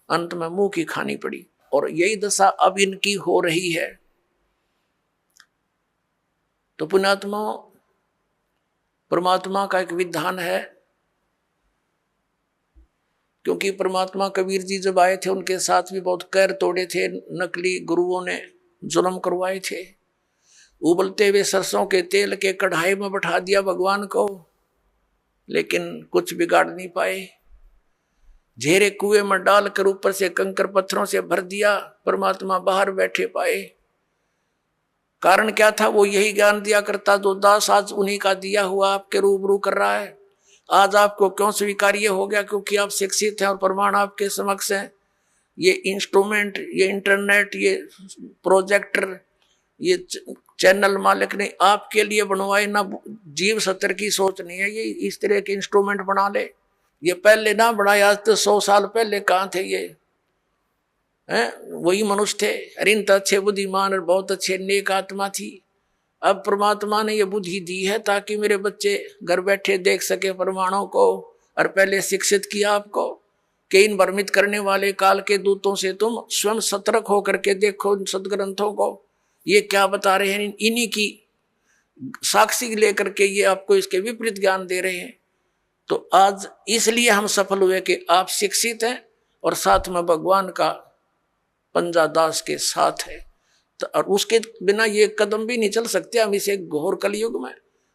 अंत में मुंह की खानी पड़ी। और यही दशा अब इनकी हो रही है। तो पुण्यात्मा, परमात्मा का एक विधान है, क्योंकि परमात्मा कबीर जी जब आए थे उनके साथ भी बहुत कैर तोड़े थे, नकली गुरुओं ने जुल्म करवाए थे। उबलते हुए सरसों के तेल के कढ़ाई में बैठा दिया भगवान को, लेकिन कुछ बिगाड़ नहीं पाए। झेरे कुएं में डालकर ऊपर से कंकर पत्थरों से भर दिया, परमात्मा बाहर बैठे पाए। कारण क्या था? वो यही ज्ञान दिया करता जो दास आज उन्हीं का दिया हुआ आपके रूबरू कर रहा है। आज आपको क्यों स्वीकार्य हो गया? क्योंकि आप शिक्षित हैं और प्रमाण आपके समक्ष हैं। ये इंस्ट्रूमेंट, ये इंटरनेट, ये प्रोजेक्टर, ये चैनल मालिक ने आपके लिए बनवाए ना। जीव सत्तर की सोच नहीं है ये इस तरह के इंस्ट्रूमेंट बना ले। ये पहले ना बढ़ाए, आज तो 100 साल पहले कहाँ थे ये हैं? वही मनुष्य थे। अरे तो अच्छे बुद्धिमान और बहुत अच्छे नेक आत्मा थी। अब परमात्मा ने ये बुद्धि दी है ताकि मेरे बच्चे घर बैठे देख सके प्रमाणों को, और पहले शिक्षित किया आपको कि इन भ्रमित करने वाले काल के दूतों से तुम स्वयं सतर्क होकर के देखो इन सदग्रंथों को, ये क्या बता रहे हैं। इन्हीं की साक्षी लेकर के ये आपको इसके विपरीत ज्ञान दे रहे हैं। तो आज इसलिए हम सफल हुए कि आप शिक्षित हैं और साथ में भगवान का पंजा दास के साथ है। तो और उसके बिना ये कदम भी नहीं चल सकते हम इसे घोर कलयुग में।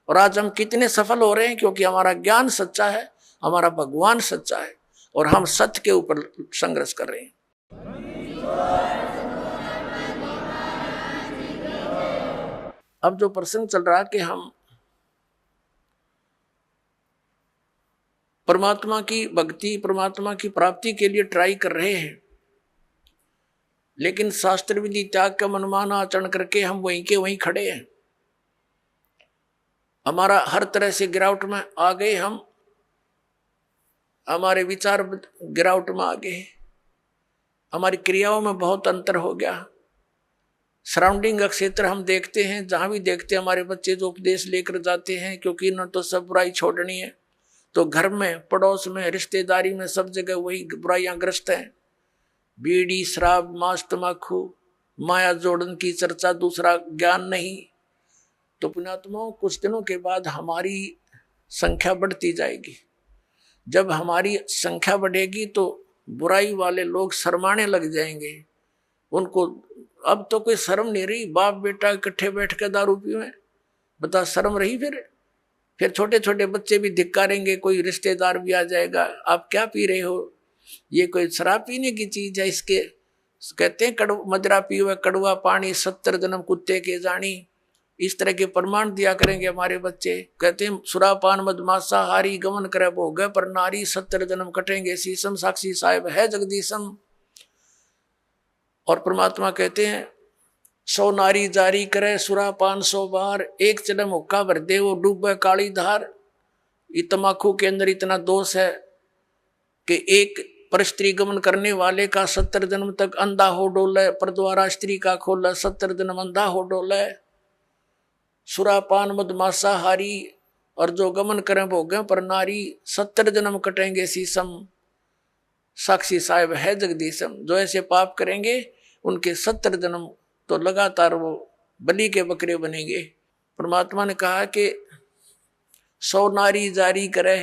और आज हम कितने सफल हो रहे हैं? क्योंकि हमारा ज्ञान सच्चा है, हमारा भगवान सच्चा है और हम सत्य के ऊपर संघर्ष कर रहे हैं। अब जो प्रसंग चल रहा कि हम परमात्मा की भक्ति, परमात्मा की प्राप्ति के लिए ट्राई कर रहे हैं, लेकिन शास्त्र विधि त्याग का मनमाना आचरण करके हम वहीं के वहीं खड़े हैं। हमारा हर तरह से गिरावट में आ गए, हम हमारे विचार गिरावट में आ गए, हमारी क्रियाओं में बहुत अंतर हो गया। सराउंडिंग का क्षेत्र हम देखते हैं, जहां भी देखते हैं हमारे बच्चे जो उपदेश लेकर जाते हैं, क्योंकि इन्होंने तो सब बुराई छोड़नी है। तो घर में, पड़ोस में, रिश्तेदारी में, सब जगह वही बुराइयां ग्रस्त हैं। बीड़ी, शराब, मांस, तमाकू, माया जोड़न की चर्चा, दूसरा ज्ञान नहीं। तो पुण्यात्माओं, कुछ दिनों के बाद हमारी संख्या बढ़ती जाएगी। जब हमारी संख्या बढ़ेगी तो बुराई वाले लोग शर्माने लग जाएंगे। उनको अब तो कोई शर्म नहीं रही। बाप बेटा इकट्ठे बैठ कर दारू पीवे, बता शर्म रही? फिर छोटे छोटे बच्चे भी धिक्कारेंगे, कोई रिश्तेदार भी आ जाएगा, आप क्या पी रहे हो? ये कोई शराब पीने की चीज है? इसके कहते हैं मदिरा पीवे कड़वा पानी, 70 जन्म कुत्ते के जानी। इस तरह के प्रमाण दिया करेंगे हमारे बच्चे। कहते हैं सुरापान मदमासा हारी, गमन करे भोग पर नारी, 70 जन्म कटेंगे शीशम, साक्षी साहेब है जगदीशम। और परमात्मा कहते हैं 100 नारी जारी करे सुरापान 100 बार, एक जन्म हुक्का भर दे वो डूबे काली धार। ये तमाकू के अंदर इतना दोष है कि एक पर स्त्री गमन करने वाले का 70 जन्म तक अंधा हो डोले, पर द्वारा स्त्री का खोला 70 जन्म अंधा हो डोले। सुरापान मदमासाहारी और जो गमन करें भोगें पर नारी, 70 जन्म कटेंगे शीशम। साक्षी साहेब है जगदीशम। जो ऐसे पाप करेंगे उनके 70 जन्म तो लगातार वो बलि के बकरे बनेंगे। परमात्मा ने कहा कि 100 नारी जारी करे,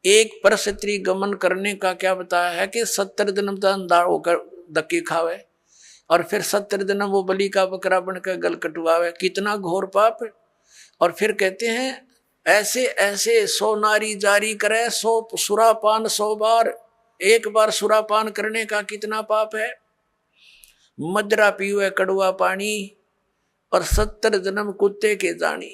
एक पर स्त्री गमन करने का क्या बताया है कि 70 जन्म तक अंधा होकर धक्के खावे और फिर 70 जन्म वो बलि का बकरा बनकर गल कटवावे। कितना घोर पाप। और फिर कहते हैं ऐसे ऐसे 100 नारी जारी करे, 100 सुरापान 100 बार। एक बार सुरापान करने का कितना पाप है। मदरा पीवे कड़वा पानी और 70 जन्म कुत्ते के जानी।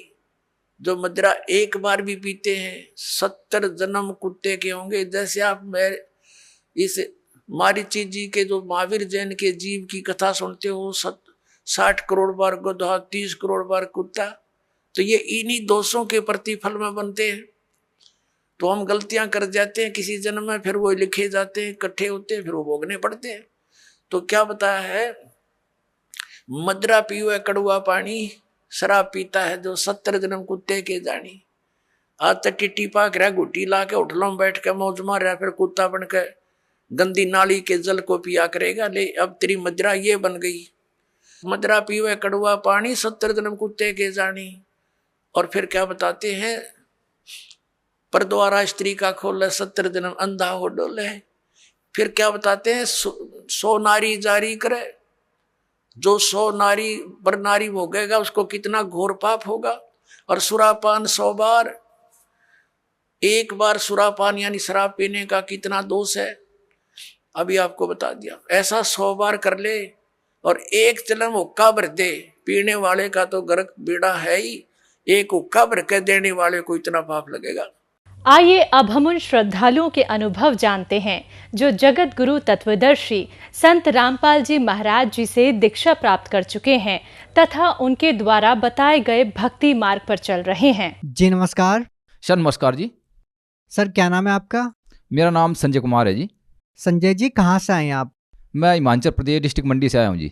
जो मदरा एक बार भी पीते हैं 70 जन्म कुत्ते के होंगे। जैसे आप मैं इस मारीची जी के जो महावीर जैन के जीव की कथा सुनते हो, 60 करोड़ बार गधा, 30 करोड़ बार कुत्ता, तो ये इन्हीं दोषों के प्रतिफल में बनते हैं। तो हम गलतियां कर जाते हैं किसी जन्म में, फिर वो लिखे जाते हैं, इकट्ठे होते हैं, फिर वो भोगने पड़ते हैं। तो क्या बताया है, मदरा पीवे कड़वा पानी, शराब पीता है जो 70 जन्म कुत्ते के जानी। आज तक टिट्टी पाक रहा, घुट्टी ला के होटलों में बैठ के मौज मार रहा, फिर कुत्ता बन के गंदी नाली के जल को पिया करेगा। ले अब तेरी मदरा ये बन गई, मदरा पीवे कड़वा पानी, 70 जन्म कुत्ते के जानी। और फिर क्या बताते हैं, पर द्वारा स्त्री का खोले 70 जन्म अंधा हो डोले। फिर क्या बताते हैं, 100 नारी जारी करे, जो 100 नारी पर नारी भोगेगा उसको कितना घोर पाप होगा। और सुरापान 100 बार, एक बार सुरापान यानी शराब पीने का कितना दोष है, अभी आपको बता दिया। ऐसा 100 बार कर ले और एक चलम हुक्का भर दे, पीने वाले का तो गर्क बेड़ा है ही, एक हुक्का भर के देने वाले को इतना पाप लगेगा। आइए अब हम उन श्रद्धालुओं के अनुभव जानते हैं जो जगत गुरु तत्वदर्शी संत रामपाल जी महाराज जी से दीक्षा प्राप्त कर चुके हैं तथा उनके द्वारा बताए गए भक्ति मार्ग पर चल रहे हैं। जी नमस्कार। सर नमस्कार जी। सर क्या नाम है आपका? मेरा नाम संजय कुमार है जी। संजय जी कहाँ से आए हैं आप? मैं हिमाचल प्रदेश डिस्ट्रिक्ट मंडी से आया हूँ जी।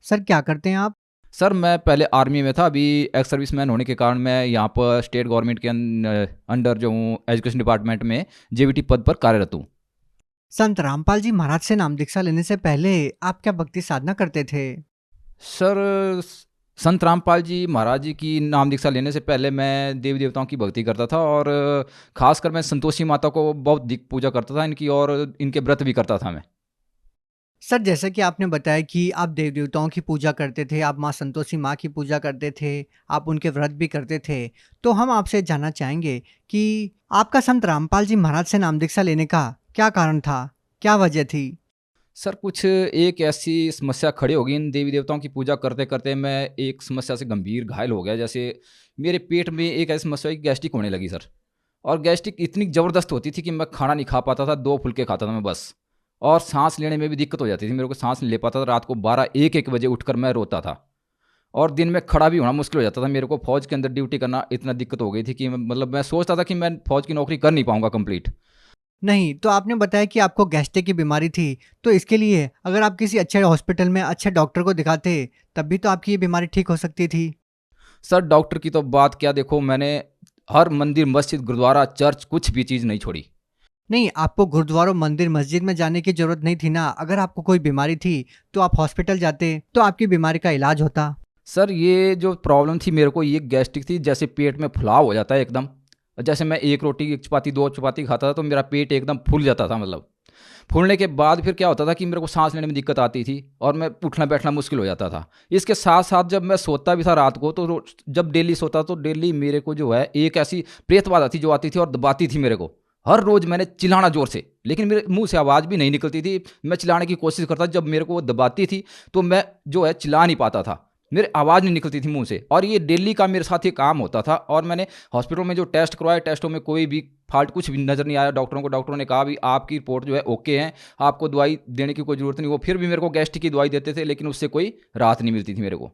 सर क्या करते हैं आप? सर मैं पहले आर्मी में था, अभी एक्स सर्विसमैन होने के कारण मैं यहाँ पर स्टेट गवर्नमेंट के अंडर जो हूँ एजुकेशन डिपार्टमेंट में जेवीटी पद पर कार्यरत हूँ। संत रामपाल जी महाराज से नाम दीक्षा लेने से पहले आप क्या भक्ति साधना करते थे? सर संत रामपाल जी महाराज जी की नाम दीक्षा लेने से पहले मैं देवी देवताओं की भक्ति करता था और खासकर मैं संतोषी माता को बहुत दिख पूजा करता था इनकी, और इनके व्रत भी करता था मैं। सर जैसे कि आपने बताया कि आप देव देवताओं की पूजा करते थे, आप माँ संतोषी माँ की पूजा करते थे, आप उनके व्रत भी करते थे, तो हम आपसे जानना चाहेंगे कि आपका संत रामपाल जी महाराज से नाम दीक्षा लेने का क्या कारण था, क्या वजह थी? सर कुछ एक ऐसी समस्या खड़ी हो गई, इन देवी देवताओं की पूजा करते करते मैं एक समस्या से गंभीर घायल हो गया। जैसे मेरे पेट में एक ऐसी समस्या गैस्ट्रिक होने लगी सर, और गैस्ट्रिक इतनी ज़बरदस्त होती थी कि मैं खाना नहीं खा पाता था, 2 फुलके खाता था मैं बस, और सांस लेने में भी दिक्कत हो जाती थी, मेरे को सांस नहीं ले पाता था। रात को 12-1 बजे उठकर मैं रोता था, और दिन में खड़ा भी होना मुश्किल हो जाता था। मेरे को फौज के अंदर ड्यूटी करना इतना दिक्कत हो गई थी कि मतलब मैं सोचता था कि मैं फौज की नौकरी कर नहीं पाऊंगा कंप्लीट। नहीं, तो आपने बताया कि आपको गैस्ट्रिक की बीमारी थी, तो इसके लिए अगर आप किसी अच्छे हॉस्पिटल में अच्छे डॉक्टर को दिखाते तब भी तो आपकी ये बीमारी ठीक हो सकती थी। सर डॉक्टर की तो बात क्या, देखो मैंने हर मंदिर मस्जिद गुरुद्वारा चर्च कुछ भी चीज़ नहीं छोड़ी। नहीं, आपको गुरुद्वारों मंदिर मस्जिद में जाने की जरूरत नहीं थी ना। अगर आपको कोई बीमारी थी तो आप हॉस्पिटल जाते तो आपकी बीमारी का इलाज होता। सर ये जो प्रॉब्लम थी मेरे को, ये गैस्ट्रिक थी, जैसे पेट में फुलाव हो जाता है एकदम। जैसे मैं 1 रोटी 1 चपाती 2 चपाती खाता था तो मेरा पेट एकदम फूल जाता था, मतलब फूलने के बाद फिर क्या होता था कि मेरे को सांस लेने में दिक्कत आती थी और मैं उठना बैठना मुश्किल हो जाता था। इसके साथ साथ जब मैं सोता भी था रात को, तो जब डेली सोता तो डेली मेरे को जो है एक ऐसी प्रेत बाधा थी जो आती थी और दबाती थी मेरे को। हर रोज़ मैंने चिल्लाना ज़ोर से, लेकिन मेरे मुंह से आवाज़ भी नहीं निकलती थी। मैं चिल्लाने की कोशिश करता, जब मेरे को वो दबाती थी तो मैं जो है चिल्ला नहीं पाता था, मेरे आवाज़ नहीं निकलती थी मुंह से, और ये डेली का मेरे साथ ये काम होता था। और मैंने हॉस्पिटल में जो टेस्ट करवाए, टेस्टों में कोई भी फॉल्ट कुछ भी नज़र नहीं आया डॉक्टरों को। डॉक्टरों ने कहा भी आपकी रिपोर्ट जो है ओके है, आपको दवाई देने की कोई ज़रूरत नहीं। वो फिर भी मेरे को गैस्ट्रिक की दवाई देते थे, लेकिन उससे कोई राहत नहीं मिलती थी मेरे को।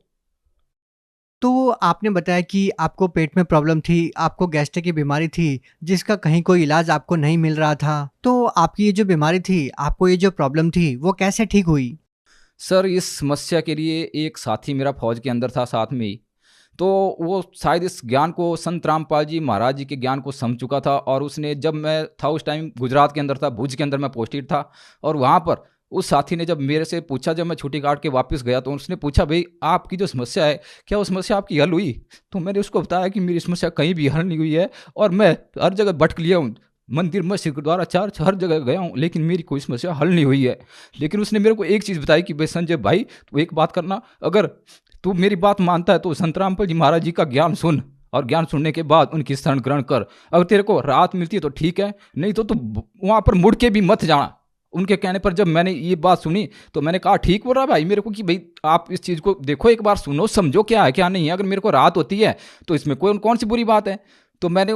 तो आपने बताया कि आपको पेट में प्रॉब्लम थी, आपको गैस्ट्रिक की बीमारी थी, जिसका कहीं कोई इलाज आपको नहीं मिल रहा था। तो आपकी ये जो बीमारी थी, आपको ये जो प्रॉब्लम थी, वो कैसे ठीक हुई? सर इस समस्या के लिए एक साथी मेरा फौज के अंदर था साथ में ही, तो वो शायद इस ज्ञान को संत रामपाल जी महाराज जी के ज्ञान को समझ चुका था। और उसने, जब मैं था उस टाइम गुजरात के अंदर था, भुज के अंदर मैं पोस्टेड था, और वहाँ पर उस साथी ने जब मेरे से पूछा, जब मैं छुट्टी काट के वापस गया, तो उसने पूछा, भाई आपकी जो समस्या है, क्या वो समस्या आपकी हल हुई? तो मैंने उसको बताया कि मेरी समस्या कहीं भी हल नहीं हुई है, और मैं हर जगह भटक लिया हूँ, मंदिर मस्जिद गुरुद्वारा चर्च हर जगह गया हूँ, लेकिन मेरी कोई समस्या हल नहीं हुई है। लेकिन उसने मेरे को एक चीज़ बताई कि भाई संजय भाई, तू एक बात करना, अगर तू मेरी बात मानता है तो संत रामपाल जी महाराज जी का ज्ञान सुन, और ज्ञान सुनने के बाद उनकी शरण ग्रहण कर। अगर तेरे को राहत मिलती है तो ठीक है, नहीं तो वहाँ पर मुड़ के भी मत जाना। उनके कहने पर जब मैंने ये बात सुनी तो मैंने कहा, ठीक बोल रहा भाई मेरे को, कि भाई आप इस चीज़ को देखो, एक बार सुनो, समझो क्या है क्या नहीं है। अगर मेरे को राहत होती है तो इसमें कौन सी बुरी बात है। तो मैंने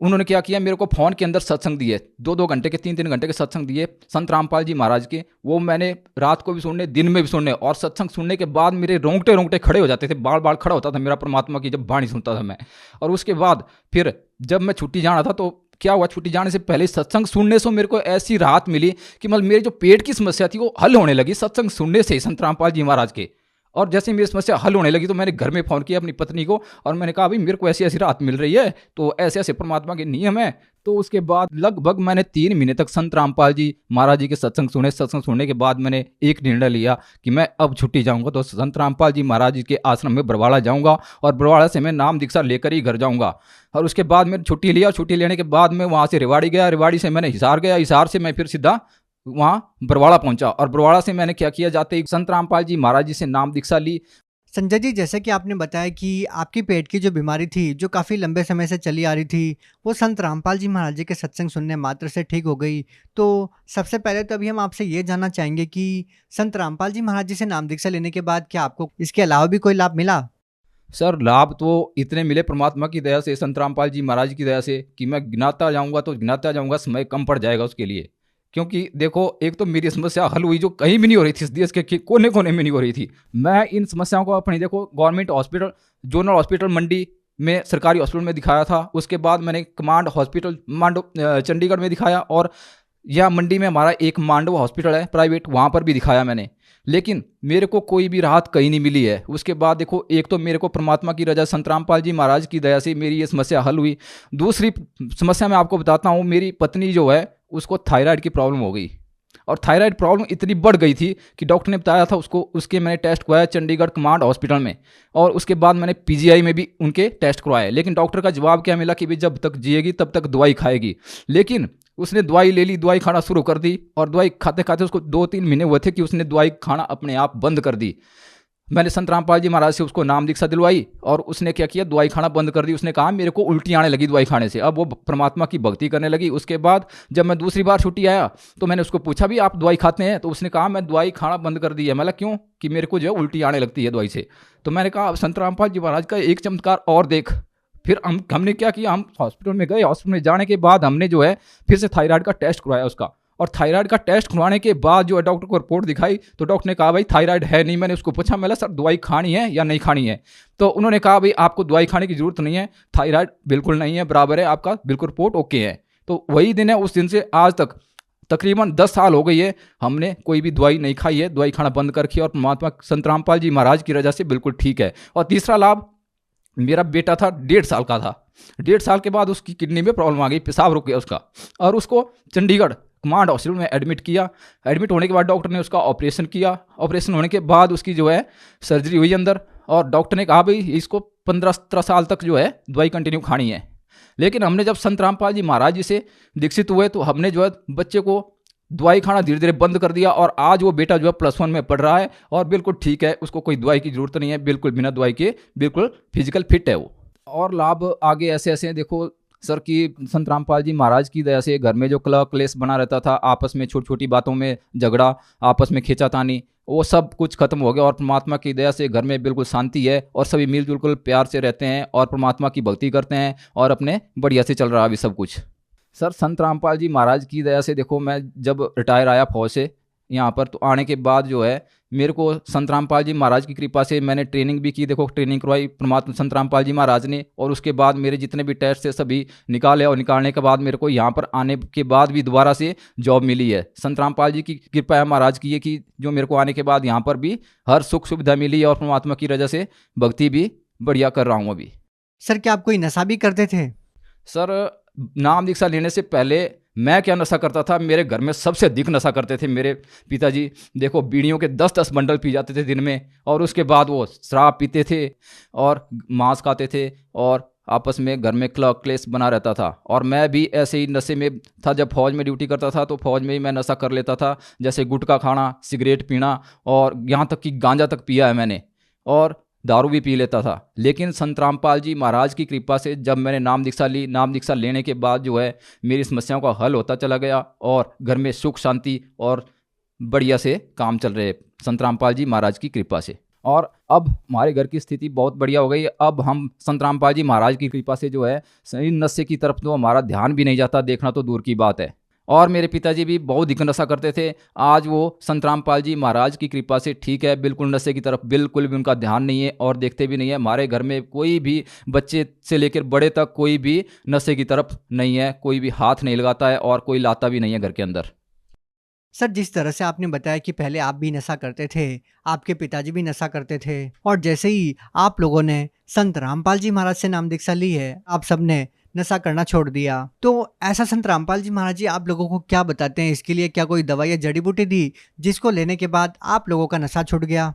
उन्होंने क्या किया, मेरे को फ़ोन के अंदर सत्संग दिए, 2-2 घंटे के 3-3 घंटे के सत्संग दिए संत रामपाल जी महाराज के। वो मैंने रात को भी सुनने, दिन में भी सुनने, और सत्संग सुनने के बाद मेरे रोंगटे खड़े हो जाते थे, बाल बाल खड़ा होता था मेरा परमात्मा की जब वाणी सुनता था मैं। और उसके बाद फिर जब मैं छुट्टी जाना था, तो क्या हुआ, छुट्टी जाने से पहले सत्संग सुनने से मेरे को ऐसी राहत मिली कि मतलब मेरी जो पेट की समस्या थी वो हल होने लगी सत्संग सुनने से ही, संत रामपाल जी महाराज के। और जैसे मेरी समस्या हल होने लगी तो मैंने घर में फ़ोन किया अपनी पत्नी को, और मैंने कहा, भाई मेरे को ऐसी ऐसी राहत मिल रही है, तो ऐसे ऐसे परमात्मा के नियम है। तो उसके बाद लगभग मैंने 3 महीने तक संत रामपाल जी महाराज जी के सत्संग सुने। सत्संग सुनने के बाद मैंने एक निर्णय लिया कि मैं अब छुट्टी जाऊंगा तो संत रामपाल जी महाराज जी के आश्रम में बरवाड़ा जाऊंगा, और बरवाड़ा से मैं नाम दीक्षा लेकर ही घर जाऊंगा। और उसके बाद मैंने छुट्टी लिया, छुट्टी लेने के बाद मैं वहाँ से रेवाड़ी गया, रेवाड़ी से मैंने हिसार गया, हिसार से मैं फिर सीधा वहाँ बरवाड़ा पहुंचा, और बरवाड़ा से मैंने क्या किया, जाते ही संत रामपाल जी महाराज जी से नाम दीक्षा ली। संजय जी, जैसे कि आपने बताया कि आपकी पेट की जो बीमारी थी, जो काफ़ी लंबे समय से चली आ रही थी, वो संत रामपाल जी महाराज जी के सत्संग सुनने मात्र से ठीक हो गई। तो सबसे पहले तो अभी हम आपसे ये जानना चाहेंगे कि संत रामपाल जी महाराज जी से नाम दीक्षा लेने के बाद क्या आपको इसके अलावा भी कोई लाभ मिला? सर लाभ तो इतने मिले परमात्मा की दया से, संत रामपाल जी महाराज की दया से, कि मैं गिनाता जाऊंगा तो गिनाता जाऊंगा, समय कम पड़ जाएगा उसके लिए। क्योंकि देखो, एक तो मेरी समस्या हल हुई जो कहीं भी नहीं हो रही थी, इस देश के कोने कोने में नहीं हो रही थी। मैं इन समस्याओं को अपनी, देखो, गवर्नमेंट हॉस्पिटल, जोनल हॉस्पिटल मंडी में, सरकारी हॉस्पिटल में दिखाया था। उसके बाद मैंने कमांड हॉस्पिटल चंडीगढ़ में दिखाया, और यह मंडी में हमारा एक मांडव हॉस्पिटल है प्राइवेट, वहाँ पर भी दिखाया मैंने, लेकिन मेरे को कोई भी राहत कहीं नहीं मिली है। उसके बाद देखो, एक तो मेरे को परमात्मा की रजा संत रामपाल जी महाराज की दया से मेरी ये समस्या हल हुई। दूसरी समस्या मैं आपको बताता हूँ, मेरी पत्नी जो है उसको थायराइड की प्रॉब्लम हो गई, और थायराइड प्रॉब्लम इतनी बढ़ गई थी कि डॉक्टर ने बताया था उसको, उसके मैंने टेस्ट करवाया चंडीगढ़ कमांड हॉस्पिटल में, और उसके बाद मैंने पीजीआई में भी उनके टेस्ट करवाए। लेकिन डॉक्टर का जवाब क्या मिला कि भाई जब तक जिएगी तब तक दवाई खाएगी। लेकिन उसने दवाई ले ली, दवाई खाना शुरू कर दी, और दवाई खाते खाते उसको 2-3 महीने हुए थे कि उसने दवाई खाना अपने आप बंद कर दी। मैंने संत रामपाल जी महाराज से उसको नाम दीक्षा दिलवाई, और उसने क्या किया, दवाई खाना बंद कर दी। उसने कहा मेरे को उल्टी आने लगी दवाई खाने से, अब वो परमात्मा की भक्ति करने लगी। उसके बाद जब मैं दूसरी बार छुट्टी आया तो मैंने उसको पूछा, भी आप दवाई खाते हैं? तो उसने कहा मैं दवाई खाना बंद कर दी है। मतलब क्यों? कि मेरे को जो है उल्टी आने लगती है दवाई से। तो मैंने कहा अब संत रामपाल जी महाराज का एक चमत्कार और देख। फिर हमने क्या किया, हम हॉस्पिटल में गए। हॉस्पिटल में जाने के बाद हमने जो है फिर से थायराइड का टेस्ट करवाया उसका, और थायराइड का टेस्ट करवाने के बाद जो है डॉक्टर को रिपोर्ट दिखाई, तो डॉक्टर ने कहा भाई थायराइड है नहीं। मैंने उसको पूछा, मैं सर दवाई खानी है या नहीं खानी है? तो उन्होंने कहा भाई आपको दवाई खाने की जरूरत नहीं है, थायराइड बिल्कुल नहीं है, बराबर है, आपका बिल्कुल रिपोर्ट ओके है। तो वही दिन है, उस दिन से आज तक तकरीबन 10 साल हो गई है, हमने कोई भी दवाई नहीं खाई है, दवाई खाना बंद कर रखी है, और परमात्मा संत रामपाल जी महाराज की रजा से बिल्कुल ठीक है। और तीसरा लाभ, मेरा बेटा था 1.5 साल का था, 1.5 साल के बाद उसकी किडनी में प्रॉब्लम आ गई, पेशाब रुक गया उसका, और उसको चंडीगढ़ कमांड हॉस्पिटल में एडमिट किया। एडमिट होने के बाद डॉक्टर ने उसका ऑपरेशन किया। ऑपरेशन होने के बाद उसकी जो है सर्जरी हुई अंदर, और डॉक्टर ने कहा भाई इसको 15-17 साल तक जो है दवाई कंटिन्यू खानी है। लेकिन हमने जब संत रामपाल जी महाराज जी से दीक्षित हुए तो हमने जो है बच्चे को दवाई खाना धीरे धीरे बंद कर दिया, और आज वो बेटा जो है +1 में पढ़ रहा है, और बिल्कुल ठीक है, उसको कोई दवाई की जरूरत नहीं है, बिल्कुल बिना दवाई के बिल्कुल फिजिकल फिट है वो। और लाभ आगे ऐसे ऐसे हैं, देखो सर कि संत रामपाल जी महाराज की दया से घर में जो कलह क्लेश बना रहता था, आपस में छोटी छोटी बातों में झगड़ा, आपस में खींचातानी, वो सब कुछ खत्म हो गया, और परमात्मा की दया से घर में बिल्कुल शांति है, और सभी मिलजुल कर प्यार से रहते हैं, और परमात्मा की भक्ति करते हैं, और अपने बढ़िया से चल रहा है अभी सब कुछ। सर संत रामपाल जी महाराज की दया से देखो, मैं जब रिटायर आया फौज से यहाँ पर। तो आने के बाद जो है मेरे को संत रामपाल जी महाराज की कृपा से मैंने ट्रेनिंग भी की, देखो ट्रेनिंग करवाई परमात्मा संत रामपाल जी महाराज ने, और उसके बाद मेरे जितने भी टेस्ट थे सभी निकाले, और निकालने के बाद मेरे को यहाँ पर आने के बाद भी दोबारा से जॉब मिली है। संत रामपाल जी की कृपा है महाराज की, है कि जो मेरे को आने के बाद यहाँ पर भी हर सुख सुविधा मिली है, और परमात्मा की वजह से भक्ति भी बढ़िया कर रहा हूँ अभी। सर क्या आप कोई नशा भी करते थे? सर नाम दीक्षा लेने से पहले मैं क्या नशा करता था, मेरे घर में सबसे अधिक नशा करते थे मेरे पिताजी। देखो बीड़ियों के 10-10 बंडल पी जाते थे दिन में, और उसके बाद वो शराब पीते थे और मांस खाते थे, और आपस में घर में क्लेश बना रहता था। और मैं भी ऐसे ही नशे में था। जब फौज में ड्यूटी करता था तो फौज में ही मैं नशा कर लेता था, जैसे गुटखा खाना, सिगरेट पीना, और यहाँ तक कि गांजा तक पिया है मैंने, और दारू भी पी लेता था। लेकिन संत रामपाल जी महाराज की कृपा से जब मैंने नाम दीक्षा ली, नाम दीक्षा लेने के बाद जो है मेरी समस्याओं का हल होता चला गया, और घर में सुख शांति और बढ़िया से काम चल रहे संत रामपाल जी महाराज की कृपा से। और अब हमारे घर की स्थिति बहुत बढ़िया हो गई है। अब हम संत रामपाल जी महाराज की कृपा से जो है सही नशे की तरफ तो हमारा ध्यान भी नहीं जाता, देखना तो दूर की बात है। और मेरे पिताजी भी बहुत अधिक नशा करते थे, आज वो संत रामपाल जी महाराज की कृपा से ठीक है, बिल्कुल नशे की तरफ बिल्कुल भी उनका ध्यान नहीं है, और देखते भी नहीं है। हमारे घर में कोई भी बच्चे से लेकर बड़े तक कोई भी नशे की तरफ नहीं है, कोई भी हाथ नहीं लगाता है, और कोई लाता भी नहीं है घर के अंदर। सर जिस तरह से आपने बताया कि पहले आप भी नशा करते थे, आपके पिताजी भी नशा करते थे, और जैसे ही आप लोगों ने संत रामपाल जी महाराज से नाम दीक्षा ली है, आप सबने नशा करना छोड़ दिया, तो ऐसा संत रामपाल जी महाराज जी आप लोगों को क्या बताते हैं? इसके लिए क्या कोई दवाई या जड़ी बूटी दी जिसको लेने के बाद आप लोगों का नशा छूट गया?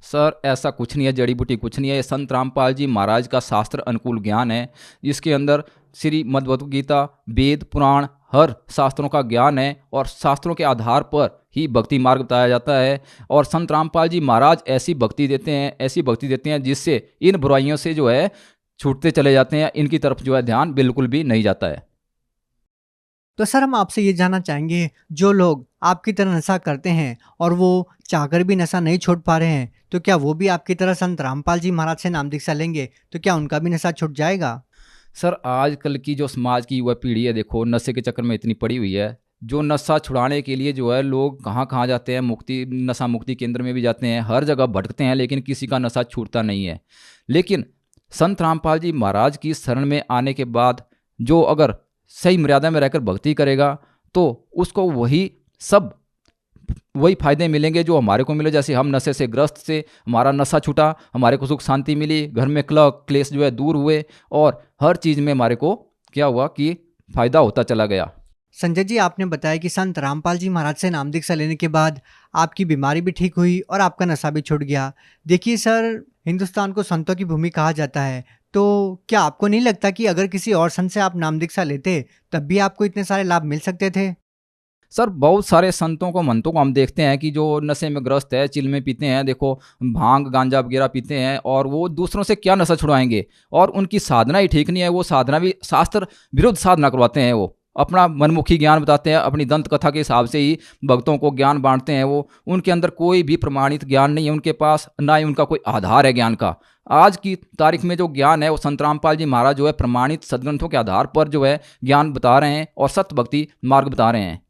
सर ऐसा कुछ नहीं है, जड़ी बूटी कुछ नहीं है। ये संत रामपाल जी महाराज का शास्त्र अनुकूल ज्ञान है, जिसके अंदर श्री मद्भगवत गीता, वेद, पुराण, हर शास्त्रों का ज्ञान है, और शास्त्रों के आधार पर ही भक्ति मार्ग बताया जाता है। और संत रामपाल जी महाराज ऐसी भक्ति देते हैं, ऐसी भक्ति देते हैं जिससे इन बुराइयों से जो है छूटते चले जाते हैं, इनकी तरफ जो है ध्यान बिल्कुल भी नहीं जाता है। तो सर हम आपसे ये जानना चाहेंगे, जो लोग आपकी तरह नशा करते हैं और वो चाहकर भी नशा नहीं छोड़ पा रहे हैं, तो क्या वो भी आपकी तरह संत रामपाल जी महाराज से नाम दीक्षा लेंगे तो क्या उनका भी नशा छूट जाएगा? सर आजकल की जो समाज की युवा पीढ़ी है, देखो नशे के चक्कर में इतनी पड़ी हुई है, जो नशा छुड़ाने के लिए जो है लोग कहाँ कहाँ जाते हैं, नशा मुक्ति केंद्र में भी जाते हैं, हर जगह भटकते हैं, लेकिन किसी का नशा छूटता नहीं है। लेकिन संत रामपाल जी महाराज की शरण में आने के बाद जो अगर सही मर्यादा में रहकर भक्ति करेगा तो उसको वही फायदे मिलेंगे जो हमारे को मिले। जैसे हम नशे से ग्रस्त से, हमारा नशा छूटा, हमारे को सुख शांति मिली, घर में क्लेश जो है दूर हुए, और हर चीज़ में हमारे को क्या हुआ कि फायदा होता चला गया। संजय जी आपने बताया कि संत रामपाल जी महाराज से नाम दीक्षा लेने के बाद आपकी बीमारी भी ठीक हुई और आपका नशा भी छूट गया। देखिए सर, हिंदुस्तान को संतों की भूमि कहा जाता है, तो क्या आपको नहीं लगता कि अगर किसी और संत से आप नाम दीक्षा लेते तब भी आपको इतने सारे लाभ मिल सकते थे? सर बहुत सारे संतों को, महंतों को हम देखते हैं कि जो नशे में ग्रस्त है, चिलमे पीते हैं, देखो भांग गांजा वगैरह पीते हैं, और वो दूसरों से क्या नशा छुड़वाएंगे, और उनकी साधना ही ठीक नहीं है। वो साधना भी शास्त्र विरुद्ध साधना करवाते हैं, वो अपना मनमुखी ज्ञान बताते हैं, अपनी दंत कथा के हिसाब से ही भक्तों को ज्ञान बांटते हैं। वो उनके अंदर कोई भी प्रमाणित ज्ञान नहीं है उनके पास, ना ही उनका कोई आधार है ज्ञान का। आज की तारीख में जो ज्ञान है वो संत रामपाल जी महाराज जो है प्रमाणित सदग्रंथों के आधार पर जो है ज्ञान बता रहे हैं, और सत्य भक्ति मार्ग बता रहे हैं।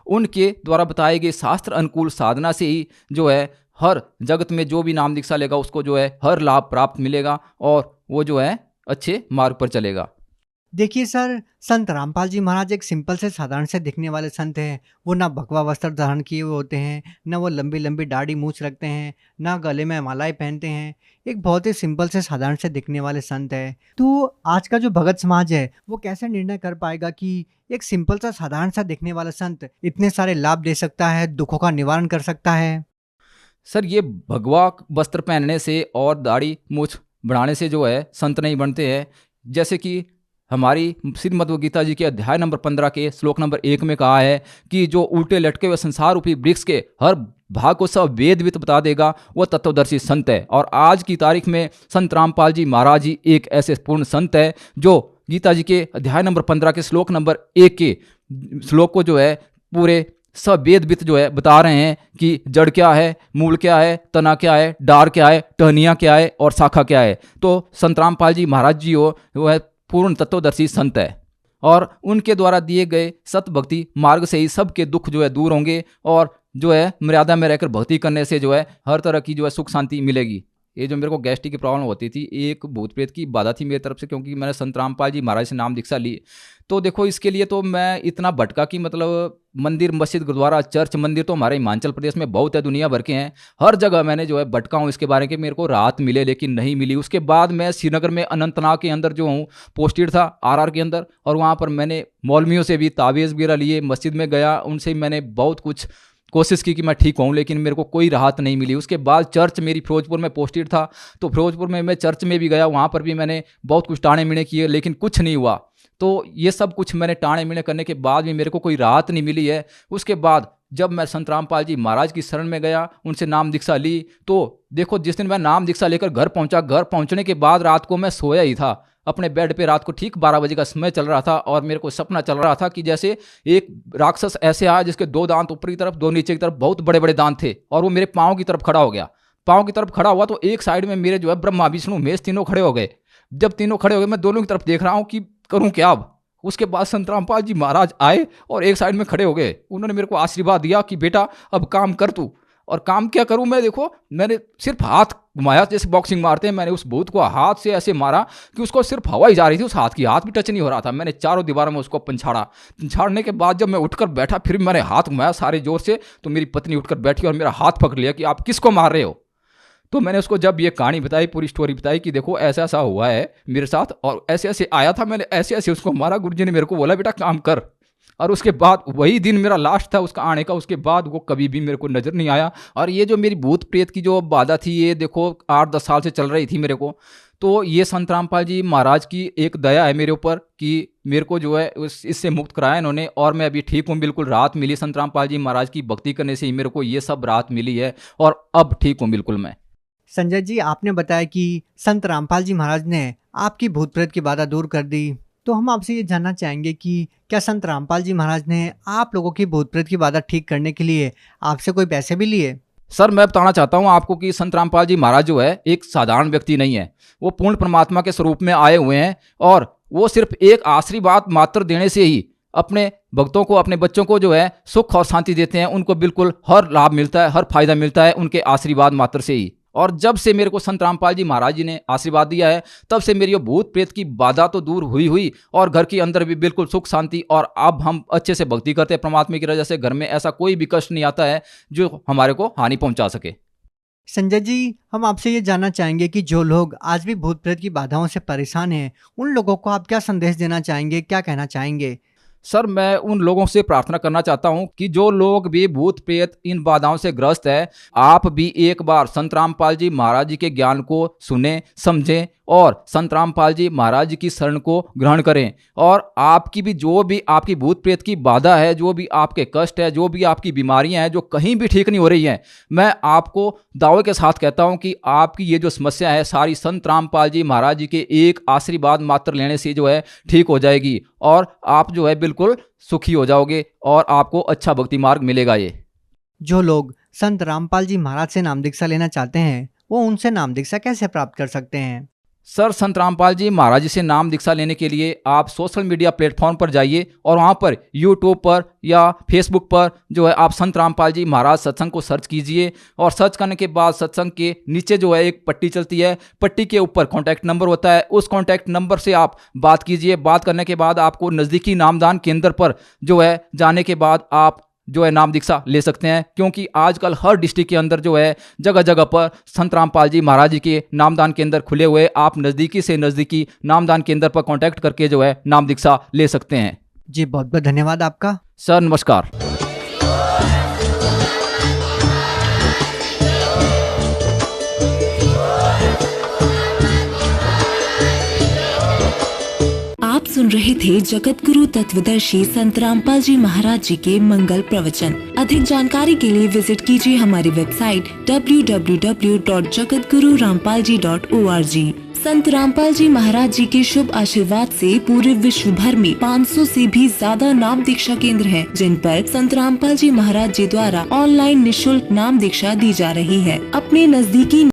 उनके द्वारा बताए गए शास्त्र अनुकूल साधना से ही जो है हर जगत में जो भी नाम दीक्षा लेगा उसको जो है हर लाभ प्राप्त मिलेगा, और वो जो है अच्छे मार्ग पर चलेगा। देखिए सर, संत रामपाल जी महाराज एक सिंपल से साधारण से दिखने वाले संत हैं। वो ना भगवा वस्त्र धारण किए हुए होते हैं, ना वो लंबी लंबी दाढ़ी मूछ रखते हैं, ना गले में मालाएं पहनते हैं। एक बहुत ही सिंपल से साधारण से दिखने वाले संत है। तो आज का जो भगत समाज है वो कैसे निर्णय कर पाएगा कि एक सिंपल सा साधारण सा दिखने वाला संत इतने सारे लाभ दे सकता है, दुखों का निवारण कर सकता है? सर ये भगवा वस्त्र पहनने से और दाढ़ी मूछ बढ़ाने से जो है संत नहीं बनते हैं। जैसे कि हमारी श्रीमद् भगवद गीता जी के अध्याय नंबर 15 के श्लोक नंबर 1 में कहा है कि जो उल्टे लटके हुए संसार रूपी वृक्ष के हर भाग को सब वेद वित बता देगा, वो तत्वदर्शी संत है। और आज की तारीख में संत रामपाल जी महाराज जी एक ऐसे पूर्ण संत है जो गीता जी के अध्याय नंबर 15 के श्लोक नंबर 1 के श्लोक को जो है पूरे सब वेद वित जो है बता रहे हैं कि जड़ क्या है, मूल क्या है, तना क्या है, डार क्या है, टहनियाँ क्या है और शाखा क्या है। तो संत रामपाल जी महाराज जी वो है पूर्ण तत्वदर्शी संत है, और उनके द्वारा दिए गए सत भक्ति मार्ग से ही सबके दुख जो है दूर होंगे, और जो है मर्यादा में रहकर भक्ति करने से जो है हर तरह की जो है सुख शांति मिलेगी। ये जो मेरे को गैस्ट्रिक की प्रॉब्लम होती थी, एक भूत प्रेत की बाधा थी मेरी तरफ से, क्योंकि मैंने संत रामपाल जी महाराज से नाम दीक्षा ली। तो देखो इसके लिए तो मैं इतना भटका कि मतलब मंदिर, मस्जिद, गुरुद्वारा, चर्च, मंदिर तो हमारे हिमाचल प्रदेश में बहुत है, दुनिया भर के हैं। हर जगह मैंने जो है भटका हूँ इसके बारे में, मेरे को राहत मिले लेकिन नहीं मिली। उसके बाद मैं श्रीनगर में अनंतनाग के अंदर जो हूँ पोस्टेड था RR के अंदर, और वहाँ पर मैंने मौलवियों से भी तावीज़ वगैरह लिए, मस्जिद में गया, उनसे मैंने बहुत कुछ कोशिश की कि मैं ठीक हूँ, लेकिन मेरे को कोई राहत नहीं मिली। उसके बाद चर्च मेरी फिरोजपुर में पोस्टेड था, तो फिरोजपुर में मैं चर्च में भी गया, वहाँ पर भी मैंने बहुत कुछ टाणे मिणे किए लेकिन कुछ नहीं हुआ। तो ये सब कुछ मैंने टाणे मिणे करने के बाद भी मेरे को कोई राहत नहीं मिली है। उसके बाद जब मैं संत रामपाल जी महाराज की शरण में गया, उनसे नाम दीक्षा ली, तो देखो जिस दिन मैं नाम दीक्षा लेकर घर पहुंचा, घर पहुंचने के बाद रात को मैं सोया ही था अपने बेड पे। रात को ठीक 12 बजे का समय चल रहा था और मेरे को सपना चल रहा था कि जैसे एक राक्षस ऐसे आया जिसके 2 दांत ऊपर की तरफ, 2 नीचे की तरफ, बहुत बड़े बड़े दांत थे, और वो मेरे पाँव की तरफ खड़ा हो गया। पाँव की तरफ खड़ा हुआ तो एक साइड में मेरे जो है ब्रह्मा, विष्णु, महेश तीनों खड़े हो गए। जब तीनों खड़े हो गए, मैं दोनों की तरफ देख रहा हूँ कि करूँ क्या अब। उसके बाद संत रामपाल जी महाराज आए और एक साइड में खड़े हो गए। उन्होंने मेरे को आशीर्वाद दिया कि बेटा अब काम कर तू। और काम क्या करूं मैं, देखो मैंने सिर्फ हाथ घुमाया, जैसे बॉक्सिंग मारते हैं, मैंने उस भूत को हाथ से ऐसे मारा कि उसको सिर्फ हवा ही जा रही थी, उस हाथ की, हाथ भी टच नहीं हो रहा था। मैंने चारों दीवारों में उसको पंछाड़ने के बाद जब मैं उठकर बैठा, फिर मैंने हाथ घुमाया सारे जोर से, तो मेरी पत्नी उठकर बैठी और मेरा हाथ पकड़ लिया कि आप किसको मार रहे हो। तो मैंने उसको जब ये कहानी बताई, पूरी स्टोरी बताई कि देखो ऐसा ऐसा हुआ है मेरे साथ और ऐसे ऐसे आया था, मैंने ऐसे ऐसे उसको मारा। गुरुजी ने मेरे को बोला बेटा काम कर। और उसके बाद वही दिन मेरा लास्ट था उसका आने का। उसके बाद वो कभी भी मेरे को नज़र नहीं आया। और ये जो मेरी भूत प्रेत की जो बाधा थी, ये देखो 8-10 साल से चल रही थी मेरे को। तो ये संत रामपाल जी महाराज की एक दया है मेरे ऊपर कि मेरे को जो है इससे मुक्त कराया इन्होंने, और मैं अभी ठीक हूँ, बिल्कुल राहत मिली। संत रामपाल जी महाराज की भक्ति करने से ही मेरे को ये सब राहत मिली है और अब ठीक हूँ बिल्कुल मैं। संजय जी, आपने बताया कि संत रामपाल जी महाराज ने आपकी भूत प्रेत की बाधा दूर कर दी, तो हम आपसे ये जानना चाहेंगे कि क्या संत रामपाल जी महाराज ने आप लोगों की भूत प्रेत की बाधा ठीक करने के लिए आपसे कोई पैसे भी लिए? सर मैं बताना चाहता हूँ आपको कि संत रामपाल जी महाराज जो है एक साधारण व्यक्ति नहीं है, वो पूर्ण परमात्मा के स्वरूप में आए हुए हैं। और वो सिर्फ एक आशीर्वाद मात्र देने से ही अपने भक्तों को, अपने बच्चों को जो है सुख और शांति देते हैं। उनको बिल्कुल हर लाभ मिलता है, हर फायदा मिलता है उनके आशीर्वाद मात्र से ही। और जब से मेरे को संत रामपाल जी महाराज जी ने आशीर्वाद दिया है, तब से मेरी भूत प्रेत की बाधा तो दूर हुई और घर के अंदर भी बिल्कुल सुख शांति, और अब हम अच्छे से भक्ति करते हैं परमात्मा की रजा से। घर में ऐसा कोई भी कष्ट नहीं आता है जो हमारे को हानि पहुंचा सके। संजय जी, हम आपसे ये जानना चाहेंगे कि जो लोग आज भी भूत प्रेत की बाधाओं से परेशान हैं, उन लोगों को आप क्या संदेश देना चाहेंगे, क्या कहना चाहेंगे? सर मैं उन लोगों से प्रार्थना करना चाहता हूं कि जो लोग भी भूत प्रेत इन बाधाओं से ग्रस्त है, आप भी एक बार संत रामपाल जी महाराज जी के ज्ञान को सुने, समझें और संत रामपाल जी महाराज जी की शरण को ग्रहण करें। और आपकी भी जो भी आपकी भूत प्रेत की बाधा है, जो भी आपके कष्ट है, जो भी आपकी बीमारियां हैं जो कहीं भी ठीक नहीं हो रही हैं, मैं आपको दावे के साथ कहता हूं कि आपकी ये जो समस्या है सारी संत रामपाल जी महाराज जी के एक आशीर्वाद मात्र लेने से जो है ठीक हो जाएगी, और आप जो है बिल्कुल सुखी हो जाओगे और आपको अच्छा भक्ति मार्ग मिलेगा। ये जो लोग संत रामपाल जी महाराज से नाम दीक्षा लेना चाहते हैं, वो उनसे नाम दीक्षा कैसे प्राप्त कर सकते हैं? सर संत रामपाल जी महाराज जी से नाम दीक्षा लेने के लिए आप सोशल मीडिया प्लेटफॉर्म पर जाइए और वहाँ पर यूट्यूब पर या फेसबुक पर जो है आप संत रामपाल जी महाराज सत्संग को सर्च कीजिए। और सर्च करने के बाद सत्संग के नीचे जो है एक पट्टी चलती है, पट्टी के ऊपर कॉन्टैक्ट नंबर होता है, उस कॉन्टैक्ट नंबर से आप बात कीजिए। बात करने के बाद आपको नज़दीकी नामदान केंद्र पर जो है जाने के बाद आप जो है नाम दीक्षा ले सकते हैं। क्योंकि आजकल हर डिस्ट्रिक्ट के अंदर जो है जगह जगह पर संत रामपाल जी महाराज जी के नामदान केंद्र खुले हुए, आप नज़दीकी से नज़दीकी नामदान केंद्र पर कांटेक्ट करके जो है नाम दीक्षा ले सकते हैं। जी बहुत बहुत धन्यवाद आपका। सर नमस्कार। आप सुन रहे थे जगत गुरु तत्वदर्शी संत रामपाल जी महाराज जी के मंगल प्रवचन। अधिक जानकारी के लिए विजिट कीजिए हमारी वेबसाइट www.jagatgururampalji.org। संत रामपाल जी महाराज जी के शुभ आशीर्वाद से पूरे विश्व भर में 500 से भी ज्यादा नाम दीक्षा केंद्र हैं, जिन पर संत रामपाल जी महाराज जी द्वारा ऑनलाइन निशुल्क नाम दीक्षा दी जा रही है। अपने नजदीकी